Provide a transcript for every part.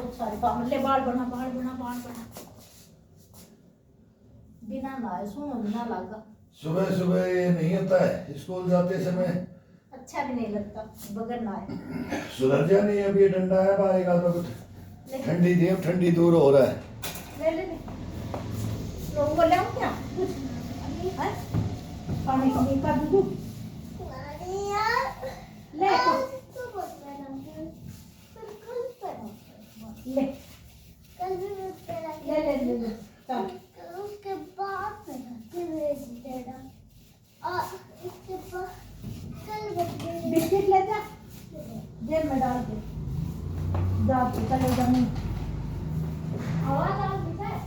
बहुत सारे ले बाल बना बाल बना बाल बना बिना नहाए सुनो बिना लगा। सुबह सुबह ये नहीं होता है स्कूल जाते समय, अच्छा भी नहीं लगता बगैर नहाए। सुधर जा नहीं अभी ये डंडा है पाएगा तो कुछ ठंडी देव ठंडी दूर हो रहा है। ले ले लोगों को ले आओ क्या कुछ है पानी पी का दूध ले ले ले ले ले ले उसके बाद और इसके बाद बिस्किट ले जा जेब में डाल के जा के चले जाने आवाज आ रही है।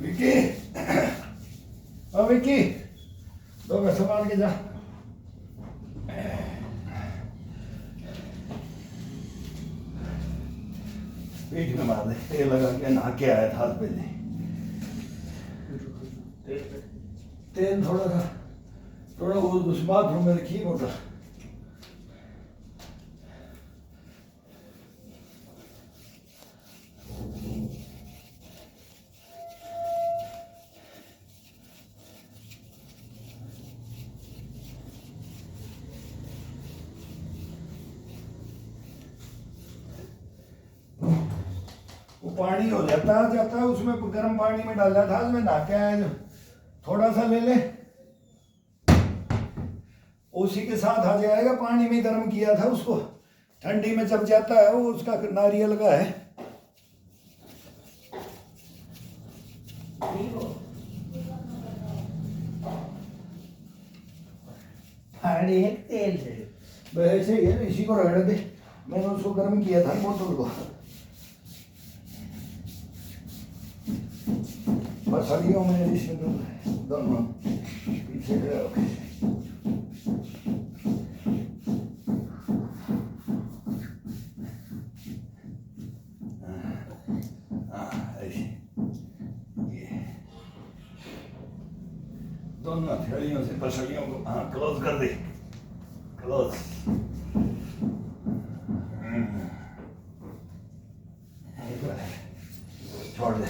विकी, ओ विकी, दो मैं संभाल के जा। पीठ में मार दे, तेल लगा के नहा के आया था हाथ पहले। तेल थोड़ा वो उस बाथरूम में रखी बोतल। वो पानी हो जाता उसमें गर्म पानी में डाला था, उसमें नहा के आया जो थोड़ा सा ले ले, उसी के साथ आ जाएगा। पानी में गर्म किया था उसको, ठंडी में जब जाता है वो उसका नारियल का है। पानी है तेल है। वैसे ही है, इसी को रगड़ दे। मैंने उसको गर्म किया था बोतल को। मछलियों में इसमें दोनों पीछे रख। दोनों हथेलियों से पसलियों को क्लोज कर दे, क्लोज। छोड़ दे।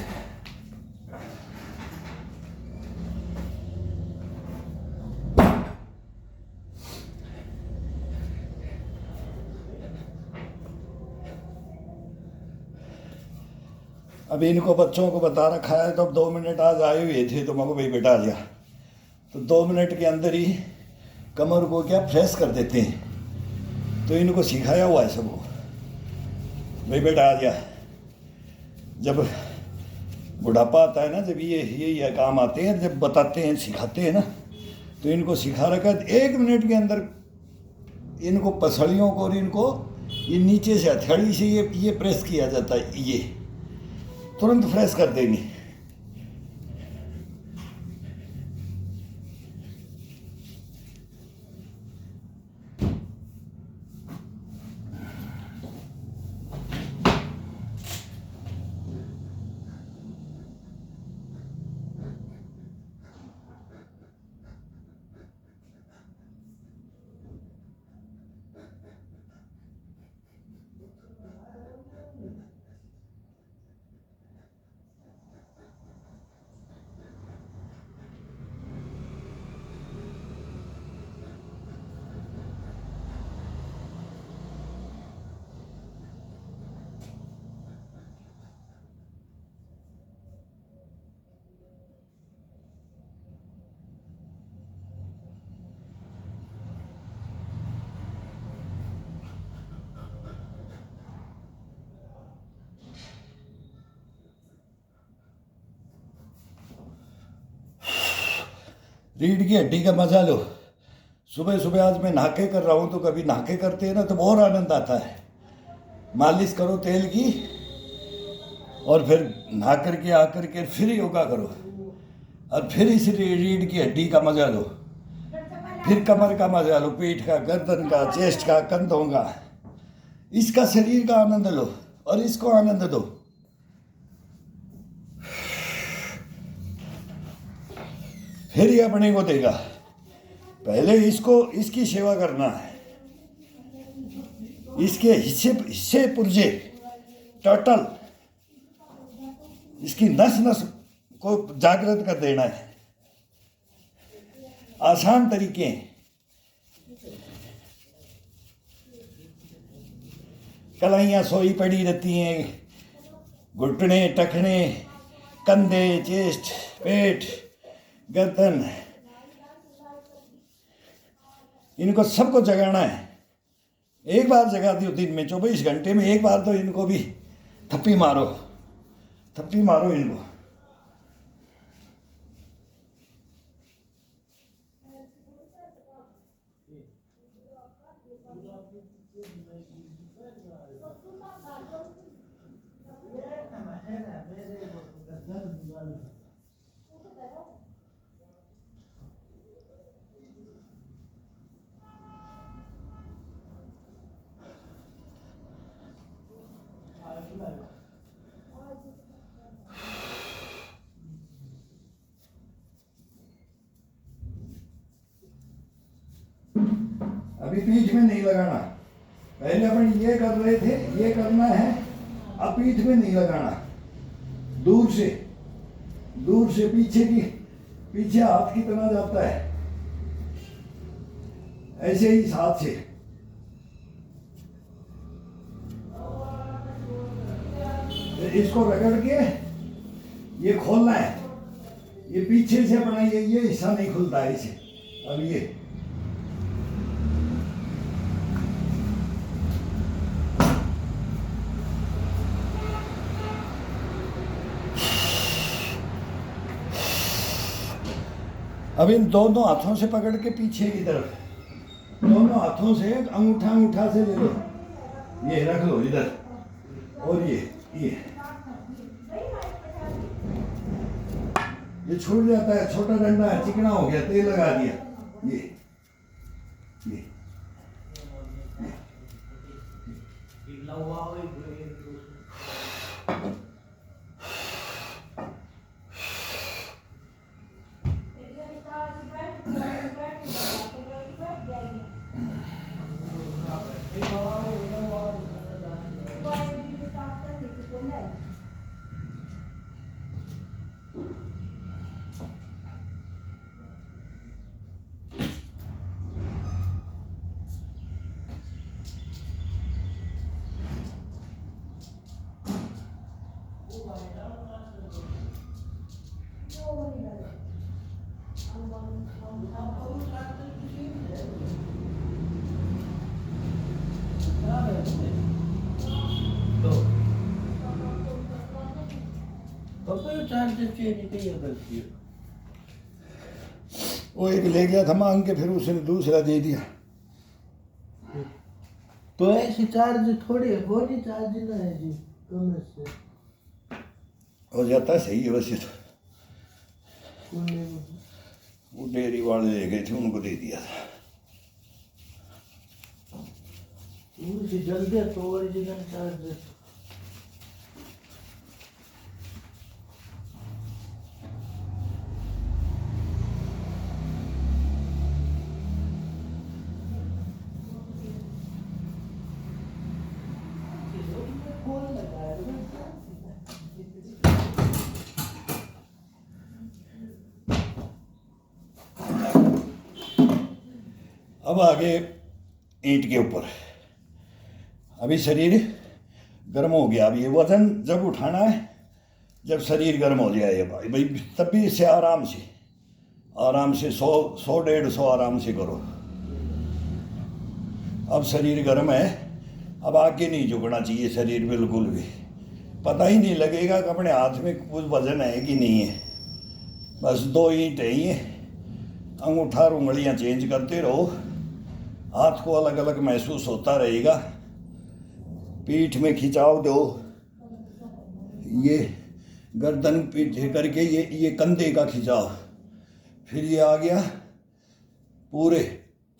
अभी इनको बच्चों को बता रखा है, तो अब 2 मिनट आज आए हुए थे तो मगो भाई बेटा आ गया, तो 2 मिनट के अंदर ही कमर को क्या फ्रेश कर देते हैं। तो इनको सिखाया हुआ है सबको, भाई बेटा आ गया। जब बुढ़ापा आता है ना, जब ये काम आते हैं, जब बताते हैं सिखाते हैं ना, तो इनको सिखा रखा है। 1 मिनट के अंदर इनको पसलियों को और इनको ये नीचे से हथेली से ये प्रेस किया जाता है, ये तुरंत फ्रेश कर देंगे। रीढ़ की हड्डी का मजा लो। सुबह सुबह आज मैं नहाके कर रहा हूँ, तो कभी नहाके करते हैं ना तो बहुत आनंद आता है। मालिश करो तेल की, और फिर नहा करके आकर के फिर योगा करो, और फिर इस रीढ़ की हड्डी का मजा लो, फिर कमर का मजा लो, पीठ का, गर्दन का, चेस्ट का, कंधों का, इसका शरीर का आनंद लो और इसको आनंद दो। फिर ये अपने को देगा। पहले इसको, इसकी सेवा करना है, इसके हिस्से पुर्जे टोटल, इसकी नस नस को जागृत कर देना है। आसान तरीके हैं। कलाइयाँ सोई पड़ी रहती हैं, घुटने टखने कंधे, चेस्ट, पेट, गर्दन, इनको सबको जगाना है। एक बार जगा दियो दिन में, 24 घंटे में एक बार तो इनको भी थप्पी मारो, थप्पी मारो इनको। अभी पीठ में नहीं लगाना, पहले अपन ये कर रहे थे, ये करना है। अब पीठ में नहीं लगाना, दूर से पीछे हाथ की तरह जाता है, ऐसे ही हाथ से। इसको रगड़ के ये खोलना है, ये पीछे से अपना ये हिस्सा नहीं खुलता है इसे। अब ये अब इन दोनों हाथों से पकड़ के पीछे की तरफ, दोनों हाथों से अंगूठा से ले लो, ये रख लो इधर, और ये छूट जाता है, छोटा डंडा है, चिकना हो गया, तेल लगा दिया, ये वो एक ले गया था मांग के, फिर उसने दूसरा दे दिया। तो ऐसी चार्ज थोड़ी है, बॉडी चार्ज ना है जी, कम से हो जाता है सही है वैसे तो। है। वो डेयरी वाले ले गए थे, उनको दे दिया था। उनसे जल्दी तो ओरिजिनल चार्ज। अब आगे ईंट के ऊपर, अभी शरीर गर्म हो गया। अब ये वजन जब उठाना है जब शरीर गर्म हो जाए भाई, तब भी इसे आराम से 100-150 आराम से करो। अब शरीर गर्म है, अब आगे नहीं झुकना चाहिए शरीर बिल्कुल भी। पता ही नहीं लगेगा कि अपने हाथ में कुछ वजन है कि नहीं है। बस 2 ईंट है ये, अंगूठा और उंगलियां चेंज करते रहो, हाथ को अलग अलग महसूस होता रहेगा। पीठ में खिंचाव दो, ये गर्दन पीछे करके ये कंधे का खिंचाव, फिर ये आ गया पूरे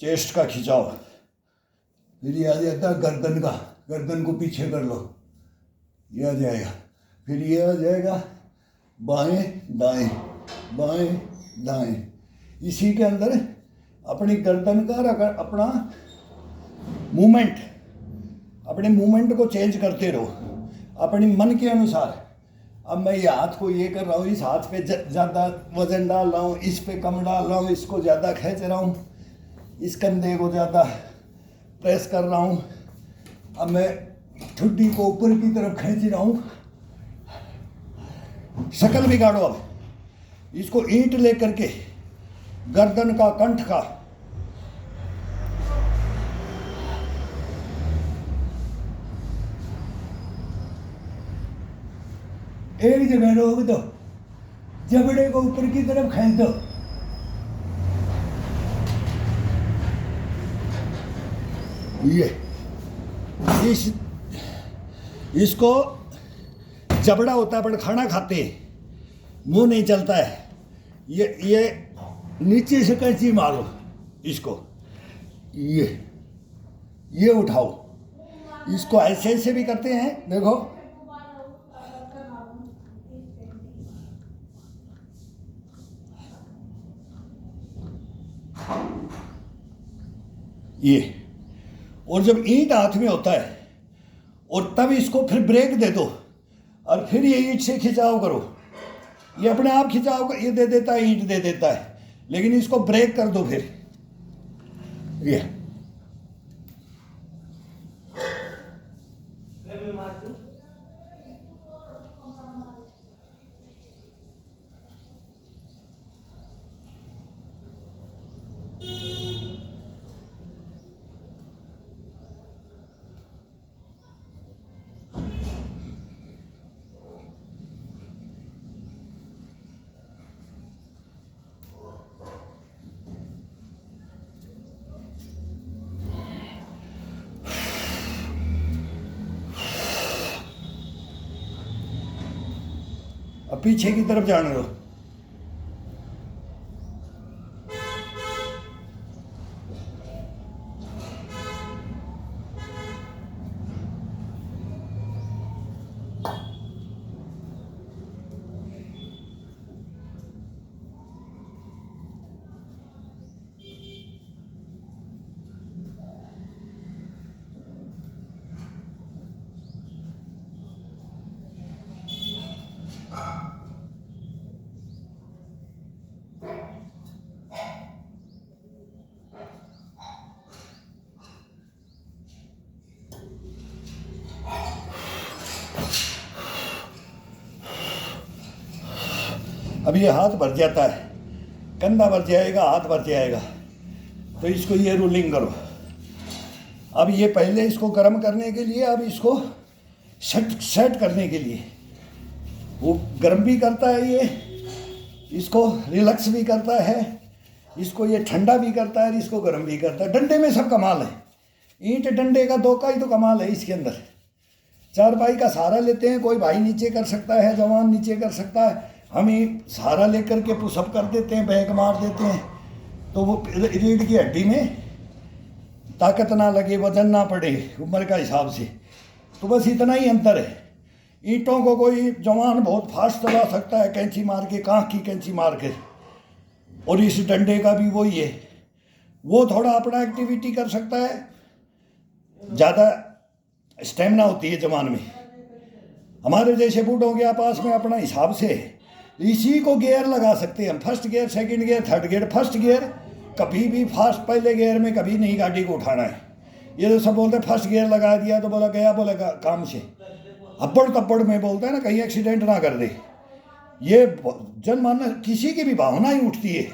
चेस्ट का खिंचाव, फिर ये आ जाता गर्दन का, गर्दन को पीछे कर लो, ये आ जाएगा। फिर ये आ जाएगा बाएं दाएं बाएं दाएं। इसी के अंदर अपनी गर्दन का अपना मूवमेंट को चेंज करते रहो अपने मन के अनुसार। अब मैं ये हाथ को ये कर रहा हूँ, इस हाथ पे ज़्यादा वजन डाल रहा हूँ, इस पे कम डाल रहा हूँ, इसको ज़्यादा खींच रहा हूँ, इस कंधे को ज़्यादा प्रेस कर रहा हूँ। अब मैं ठुड्डी को ऊपर की तरफ खींच रहा हूँ, शकल बिगाड़ो अब। इसको ईंट लेकर के गर्दन का, कंठ का, एक जगह रोक दो, जबड़े को ऊपर की तरफ खींच दो। ये इसको जबड़ा होता है, पर खाना खाते मुंह नहीं चलता है। ये नीचे से कैंची मारो इसको, ये उठाओ। इसको ऐसे ऐसे भी करते हैं, देखो। ये, और जब ईंट हाथ में होता है और तब इसको फिर ब्रेक दे दो और फिर ये ईंट से खिंचाव करो। ये अपने आप खिंचाव ये दे देता है, ईंट दे देता है, लेकिन इसको ब्रेक कर दो फिर। ये अब पीछे की तरफ जाने दो। अब ये हाथ भर जाता है, कंधा भर जाएगा, हाथ भर जाएगा, तो इसको ये रोलिंग करो। अब ये पहले इसको गर्म करने के लिए, अब इसको सेट करने के लिए, वो गर्म भी करता है, ये इसको रिलैक्स भी करता है, इसको ये ठंडा भी करता है, इसको गर्म भी करता है। डंडे में सब कमाल है, ईंट डंडे का दो का ही तो कमाल है इसके अंदर। चारपाई का सहारा लेते हैं, कोई भाई नीचे कर सकता है, जवान नीचे कर सकता है, हम ही सहारा लेकर के पुशअप कर देते हैं, बैक मार देते हैं, तो वो रीढ़ की हड्डी में ताकत ना लगे, वजन ना पड़े उम्र का हिसाब से। तो बस इतना ही अंतर है। ईंटों को कोई जवान बहुत फास्ट चला सकता है, कैंची मार के, कांख की कैंची मार के, और इस डंडे का भी वही है, वो थोड़ा अपना एक्टिविटी कर सकता है, ज़्यादा स्टेमिना होती है जवान में। हमारे जैसे बूढ़ों के पास में अपना हिसाब से इसी को गियर लगा सकते हैं हम, first gear, second gear, third gear. First gear कभी भी फास्ट, पहले गियर में कभी नहीं गाड़ी को उठाना है। ये तो सब बोलते हैं फर्स्ट गियर लगा दिया तो बोला गया, बोलेगा काम से, अब्बड़ तब्बड़ में बोलते हैं ना, कहीं एक्सीडेंट ना कर दे। ये जनमानस किसी की भी भावना ही उठती है,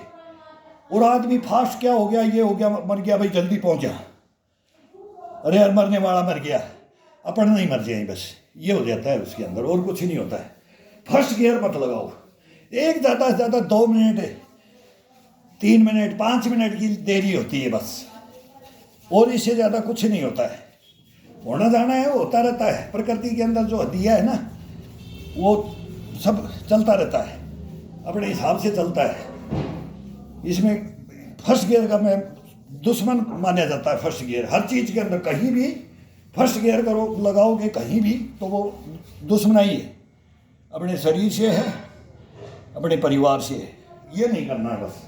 और आदमी फास्ट क्या हो गया, ये हो गया, मर गया भाई, जल्दी पहुंचा, अरे यार मरने वाला मर गया, अपन नहीं मर जाए, बस ये हो जाता है उसके अंदर, और कुछ ही नहीं होता है। फर्स्ट गियर मत लगाओ, एक ज़्यादा से ज़्यादा 2 मिनट, 3 मिनट, 5 मिनट की देरी होती है बस, और इससे ज़्यादा कुछ नहीं होता है। होना जाना है, वो होता रहता है, प्रकृति के अंदर जो दिया है ना, वो सब चलता रहता है, अपने हिसाब से चलता है। इसमें फर्स्ट गियर का मैं दुश्मन माना जाता है। फर्स्ट गियर हर चीज़ के अंदर, कहीं भी फर्स्ट गियर करो लगाओगे कहीं भी, तो वो दुश्मनाई है, अपने शरीर से है, अपने परिवार से है। ये नहीं करना है बस।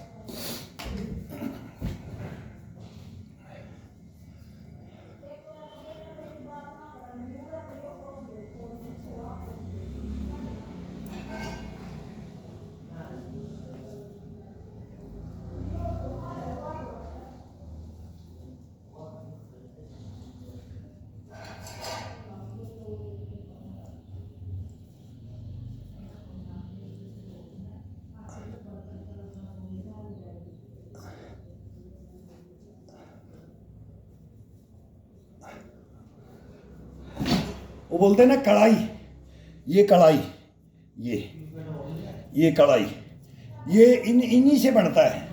वो बोलते हैं ना कढ़ाई, ये कढ़ाई, ये कढ़ाई, ये इन्हीं से बनता है।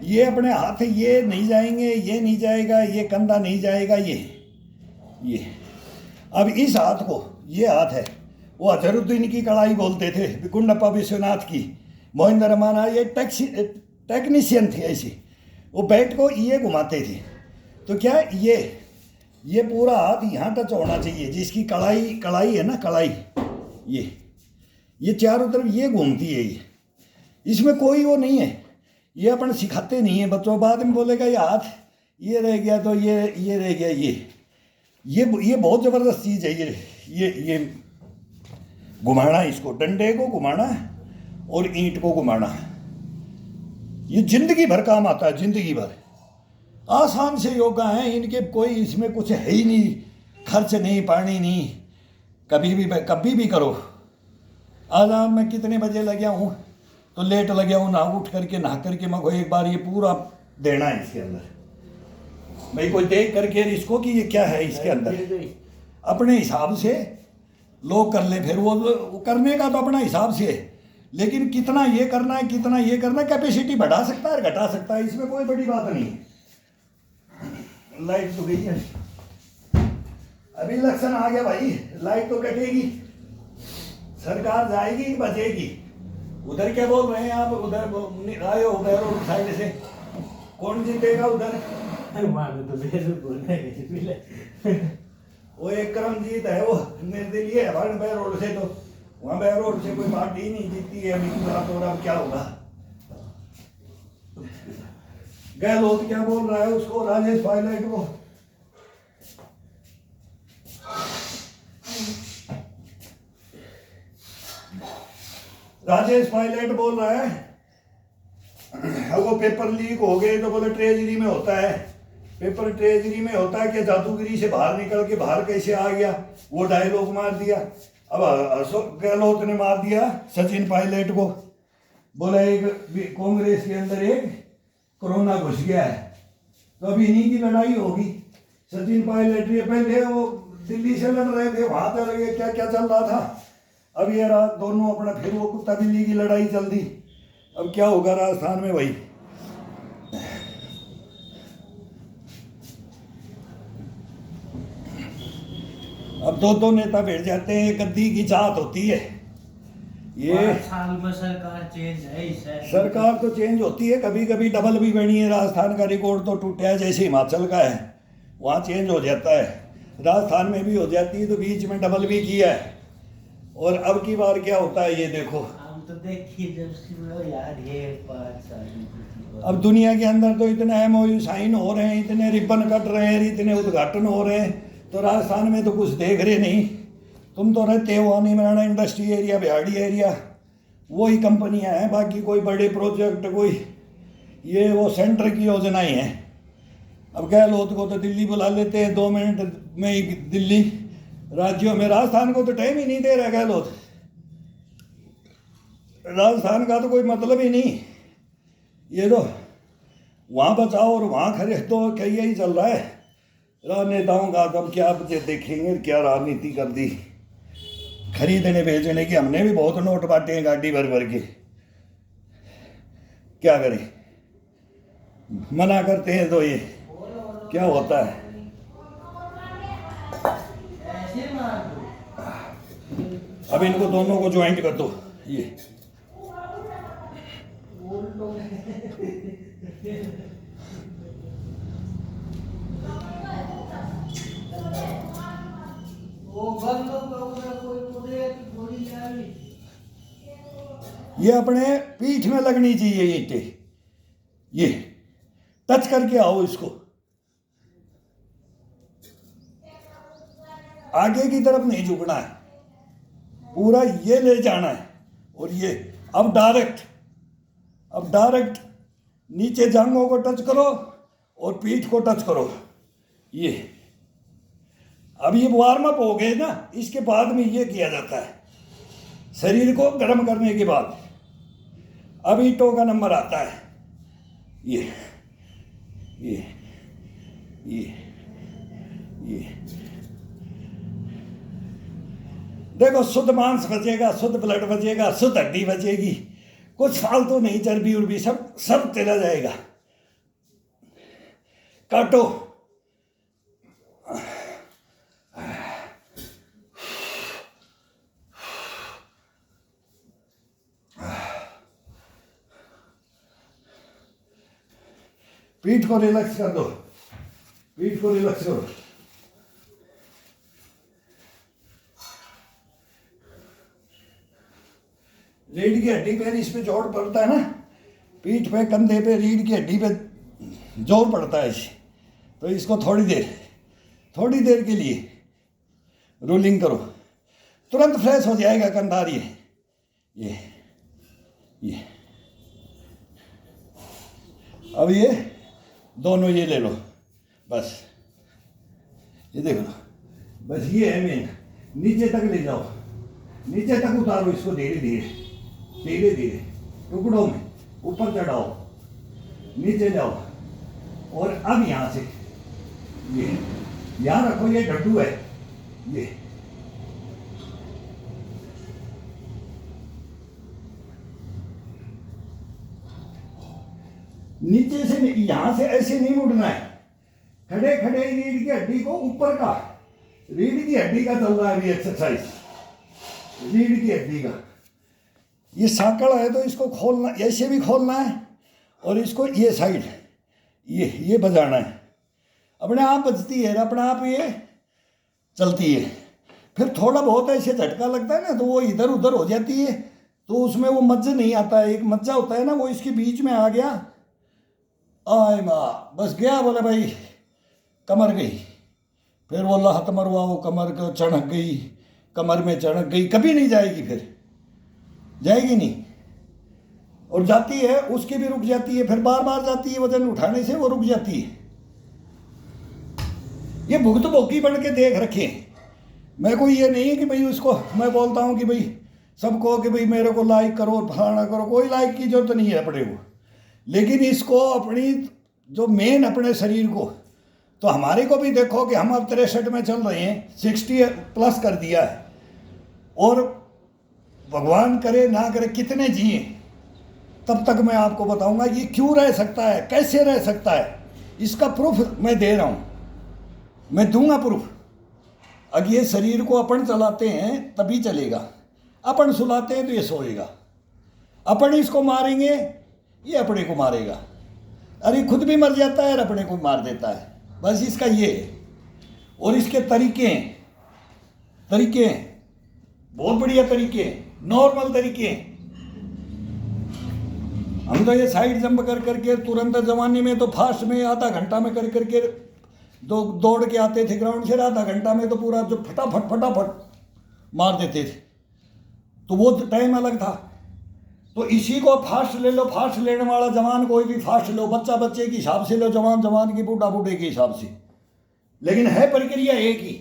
ये अपने हाथ ये नहीं जाएंगे, ये नहीं जाएगा, ये कंधा नहीं जाएगा, ये अब इस हाथ को, ये हाथ है वो अजहरुद्दीन की कढ़ाई बोलते थे, कुंडप्पा विश्वनाथ की, मोहिंदर रमाना, ये टेक्नीशियन थे ऐसे, वो बैट को ये घुमाते थे। तो क्या ये पूरा हाथ यहाँ टच होना चाहिए, जिसकी कढ़ाई है ना, कढ़ाई, ये चारों तरफ ये घूमती है, ये इसमें कोई वो नहीं है, ये अपन सिखाते नहीं है बच्चों। बाद में बोलेगा ये हाथ ये रह गया तो ये रह गया, ये बहुत ज़बरदस्त चीज़ है। ये घुमाना, इसको डंडे को घुमाना और ईंट को घुमाना, ये जिंदगी भर काम आता है, जिंदगी भर। आसान से योगा है इनके, कोई इसमें कुछ है ही नहीं, खर्च नहीं, पानी नहीं, कभी भी करो। आज मैं कितने बजे लगा हूँ तो लेट लगा हूँ, उठ करके नहा करके मैं को एक बार ये पूरा देना है इसके अंदर। भाई कोई देख करके इसको कि ये क्या है इसके अंदर, अपने हिसाब से लोग कर ले, फिर वो करने का तो अपना हिसाब से है, लेकिन कितना ये करना है, कितना ये करना है, कैपेसिटी बढ़ा सकता है, घटा सकता है, इसमें कोई बड़ी बात नहीं है। लाइट तो गई है, अभी इलेक्शन आ गया भाई, लाइट तो कटेगी, सरकार जाएगी कि बचेगी। उधर क्या बोल रहे हैं आप, उधर आए हो उधर साइड से, कौन जीतेगा उधर? वो एक करमजीत है, वो निर्दलीय है वहाँ रोड से, तो वहाँ रोड से कोई पार्टी नहीं जीतती है अभी की बात। और अब क्या होगा? गहलोत क्या बोल रहा है उसको, राजेश पायलट को, राजेश पायलट बोल रहा है वो पेपर लीक हो गए तो बोले ट्रेजरी में होता है, पेपर ट्रेजरी में होता है, कि जादूगिरी से बाहर निकल के बाहर कैसे आ गया, वो डायलॉग मार दिया। अब अशोक गहलोत ने मार दिया सचिन पायलट को, बोला एक कांग्रेस के अंदर एक कोरोना घुस गया है, तो अभी इन्हीं की लड़ाई होगी। सचिन पायलट ये पहले वो दिल्ली से लड़ रहे थे, वहां पर क्या क्या चल रहा था, अब ये रात दोनों अपना फिर वो कुत्ता बिल्ली की लड़ाई चल दी। अब क्या होगा राजस्थान में भाई? अब दो नेता बैठ जाते हैं, गद्दी की चाहत होती है। ये साल में सरकार चेंज है, सरकार तो चेंज होती है, कभी कभी डबल भी बनी है। राजस्थान का रिकॉर्ड तो टूटा है, जैसे हिमाचल का है वहाँ चेंज हो जाता है, राजस्थान में भी हो जाती है, तो बीच में डबल भी किया है। और अब की बार क्या होता है ये देखो, हम तो देखिए जब यार ये 5 साल अब दुनिया के अंदर तो इतने MOU साइन हो रहे हैं, इतने रिबन कट रहे हैं, इतने उद्घाटन हो रहे हैं, तो राजस्थान में तो कुछ देख रहे नहीं। तुम तो रहते हो निमराना इंडस्ट्री एरिया, बिहाड़ी एरिया, वही कंपनियां हैं, बाकी कोई बड़े प्रोजेक्ट कोई ये वो सेंटर की योजनाएं हैं। अब गहलोत को तो दिल्ली बुला लेते हैं 2 मिनट में ही, दिल्ली राज्यों में। राजस्थान को तो टाइम ही नहीं दे रहा गहलोत, राजस्थान का तो कोई मतलब ही नहीं। ये तो वहाँ बचाओ और वहाँ खड़े, तो क्या यही चल रहा है राजनेताओं का। तो अब क्या देखेंगे क्या राजनीति कर दी, खरीदने बेचने की। हमने भी बहुत नोट बांटे हैं गाड़ी भर भर के, क्या करें, मना करते हैं तो ये क्या होता है। अब इनको दोनों को ज्वाइंट कर दो, ये ये अपने पीठ में लगनी चाहिए ईंटें, ये टच करके आओ इसको, आगे की तरफ नहीं झुकना है, पूरा ये ले जाना है। और ये अब डायरेक्ट नीचे जांघों को टच करो और पीठ को टच करो। ये अब ये वार्म अप हो गए ना, इसके बाद में ये किया जाता है शरीर को गर्म करने के बाद। अब ईंटों का नंबर आता है, ये ये ये ये देखो शुद्ध मांस बचेगा, शुद्ध ब्लड बचेगा, शुद्ध हड्डी बचेगी, कुछ फालतू नहीं, चर्बी उर्बी सब सब चला जाएगा। काटो। पीठ को रिलैक्स कर दो, पीठ को रिलैक्स करो। रीढ़ की हड्डी पे इस पे जोर पड़ता है ना, पीठ पे, कंधे पे, रीढ़ की हड्डी पे जोर पड़ता है इसे। तो इसको थोड़ी देर के लिए रोलिंग करो, तुरंत फ्रेश हो जाएगा कंधार। ये अब ये दोनों ये ले लो, बस ये देखो, बस ये है मेन। नीचे तक ले जाओ, नीचे तक उतारो इसको, धीरे धीरे टुकड़ों में ऊपर चढ़ाओ, नीचे जाओ। और अब यहाँ से ये यहाँ रखो, ये डड्डू है, ये नीचे से यहां से ऐसे नहीं मुड़ना है, खड़े खड़े रीढ़ की हड्डी को ऊपर का, रीढ़ की हड्डी का चल रहा है अभी एक्सरसाइज, रीढ़ की हड्डी का। ये सांकड़ है तो इसको खोलना, ऐसे भी खोलना है, और इसको ये साइड ये बजाना है। अपने आप बजती है, अपने आप ये चलती है। फिर थोड़ा बहुत ऐसे झटका लगता है ना, तो वो इधर उधर हो जाती है, तो उसमें वो मज्जा नहीं आता है। एक मज्जा होता है ना, वो इसके बीच में आ गया, आय माँ, बस गया, बोले भाई कमर गई। फिर वो लहत मरवा, वो कमर को चढ़क गई, कमर में चढ़क गई, कभी नहीं जाएगी, फिर जाएगी नहीं। और जाती है उसकी भी रुक जाती है, फिर बार बार जाती है, वजन उठाने से वो रुक जाती है। ये भुगत भोगी बन के देख रखे। मैं कोई ये नहीं है कि भाई उसको मैं बोलता हूँ कि भाई सबको कि भाई मेरे को लाइक करो, फलाना करो, कोई लाइक की जरूरत नहीं है अपने को। लेकिन इसको अपनी जो मेन अपने शरीर को, तो हमारे को भी देखो कि हम अब 63 में चल रहे हैं, 60 प्लस कर दिया है, और भगवान करे ना करे कितने जिए, तब तक मैं आपको बताऊंगा ये क्यों रह सकता है, कैसे रह सकता है। इसका प्रूफ मैं दे रहा हूँ, मैं दूंगा प्रूफ। अब ये शरीर को अपन चलाते हैं तभी चलेगा, अपन सुलाते हैं तो ये सोएगा, अपन इसको मारेंगे ये अपने को मारेगा, अरे खुद भी मर जाता है और अपने को मार देता है। बस इसका ये है। और इसके तरीके बहुत बढ़िया तरीके, नॉर्मल तरीके। हम तो ये साइड जंप कर करके तुरंत, जमाने में तो फास्ट में आधा घंटा में कर करके दौड़ के आते थे ग्राउंड से, आधा घंटा में तो पूरा जो फटाफट मार देते थे, तो वो टाइम अलग था। तो इसी को फास्ट ले लो, फास्ट लेने वाला जवान कोई भी फास्ट लो, बच्चा बच्चे के हिसाब से लो, जवान जवान की, बूढ़ा बूढ़े के हिसाब से, लेकिन है प्रक्रिया एक ही,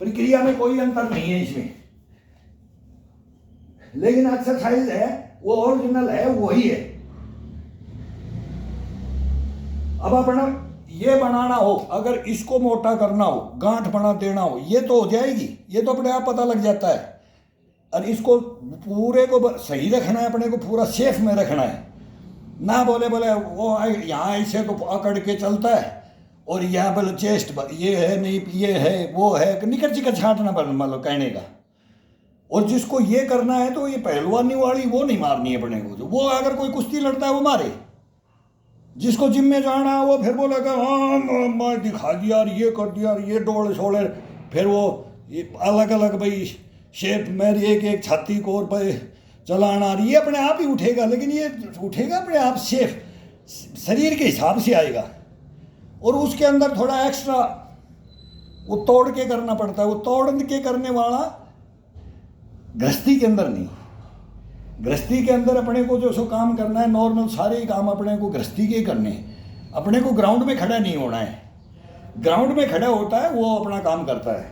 प्रक्रिया में कोई अंतर नहीं है इसमें। लेकिन एक्सरसाइज है वो ओरिजिनल है, वही है। अब अपना ये बनाना हो, अगर इसको मोटा करना हो, गांठ बना देना हो, ये तो हो जाएगी, ये तो अपने आप पता लग जाता है। और इसको पूरे को सही रखना है, अपने को पूरा सेफ में रखना है ना। बोले वो यहाँ ऐसे तो अकड़ के चलता है, और यहाँ बोले चेस्ट ये है नहीं, ये है वो है, निकल चिकन छांटना मतलब कहने का। और जिसको ये करना है तो ये पहलवानी वाली वो नहीं मारनी है अपने को। वो अगर कोई कुश्ती लड़ता है वो मारे, जिसको जिम में जाना है वो फिर बोलेगा हाँ मैं दिखा दिया, ये कर दिया, ये डोले छोड़े, फिर वो अलग अलग भाई शेप में एक एक छाती को और पे चलाना, ये अपने आप ही उठेगा। लेकिन ये उठेगा अपने आप सेफ शरीर के हिसाब से आएगा। और उसके अंदर थोड़ा एक्स्ट्रा वो तोड़ के करना पड़ता है। वो तोड़ के करने वाला गृहस्थी के अंदर नहीं। गृहस्थी के अंदर अपने को जो सो काम करना है, नॉर्मल सारे ही काम अपने को गृहस्थी के करने हैं। अपने को ग्राउंड में खड़ा नहीं होना है। ग्राउंड में खड़ा होता है वो अपना काम करता है।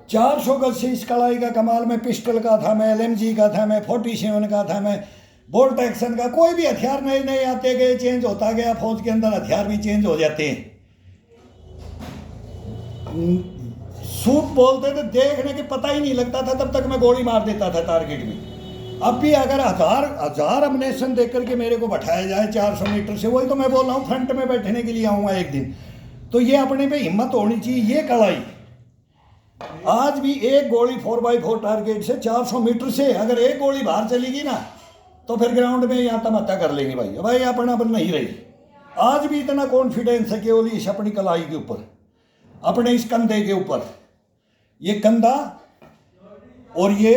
400 गज से इस कलाई का कमाल, मैं पिस्टल का था, मैं LMG का था, मैं 47 का था, मैं बोल्ट एक्शन का, कोई भी हथियार नए नए आते गए, चेंज होता गया। फौज के अंदर हथियार भी चेंज हो जाते हैं। सूट बोलते थे, देखने के पता ही नहीं लगता था, तब तक मैं गोली मार देता था टारगेट में। अब भी अगर हजार अमनेशन देख करके मेरे को बैठाया जाए 400 मीटर से, वही तो मैं बोल रहा हूँ, फ्रंट में बैठने के लिए आऊँगा एक दिन। तो ये अपने पे हिम्मत होनी चाहिए। ये कड़ाई आज भी एक गोली 4x4 टारगेट से 400 मीटर से अगर एक गोली बाहर चलेगी ना, तो फिर ग्राउंड में यहाँ तमत्ता कर लेंगे भाई अपना अपन नहीं रही। आज भी इतना कॉन्फिडेंस है केवल इस अपनी कलाई के ऊपर, अपने इस कंधे के ऊपर, ये कंधा और ये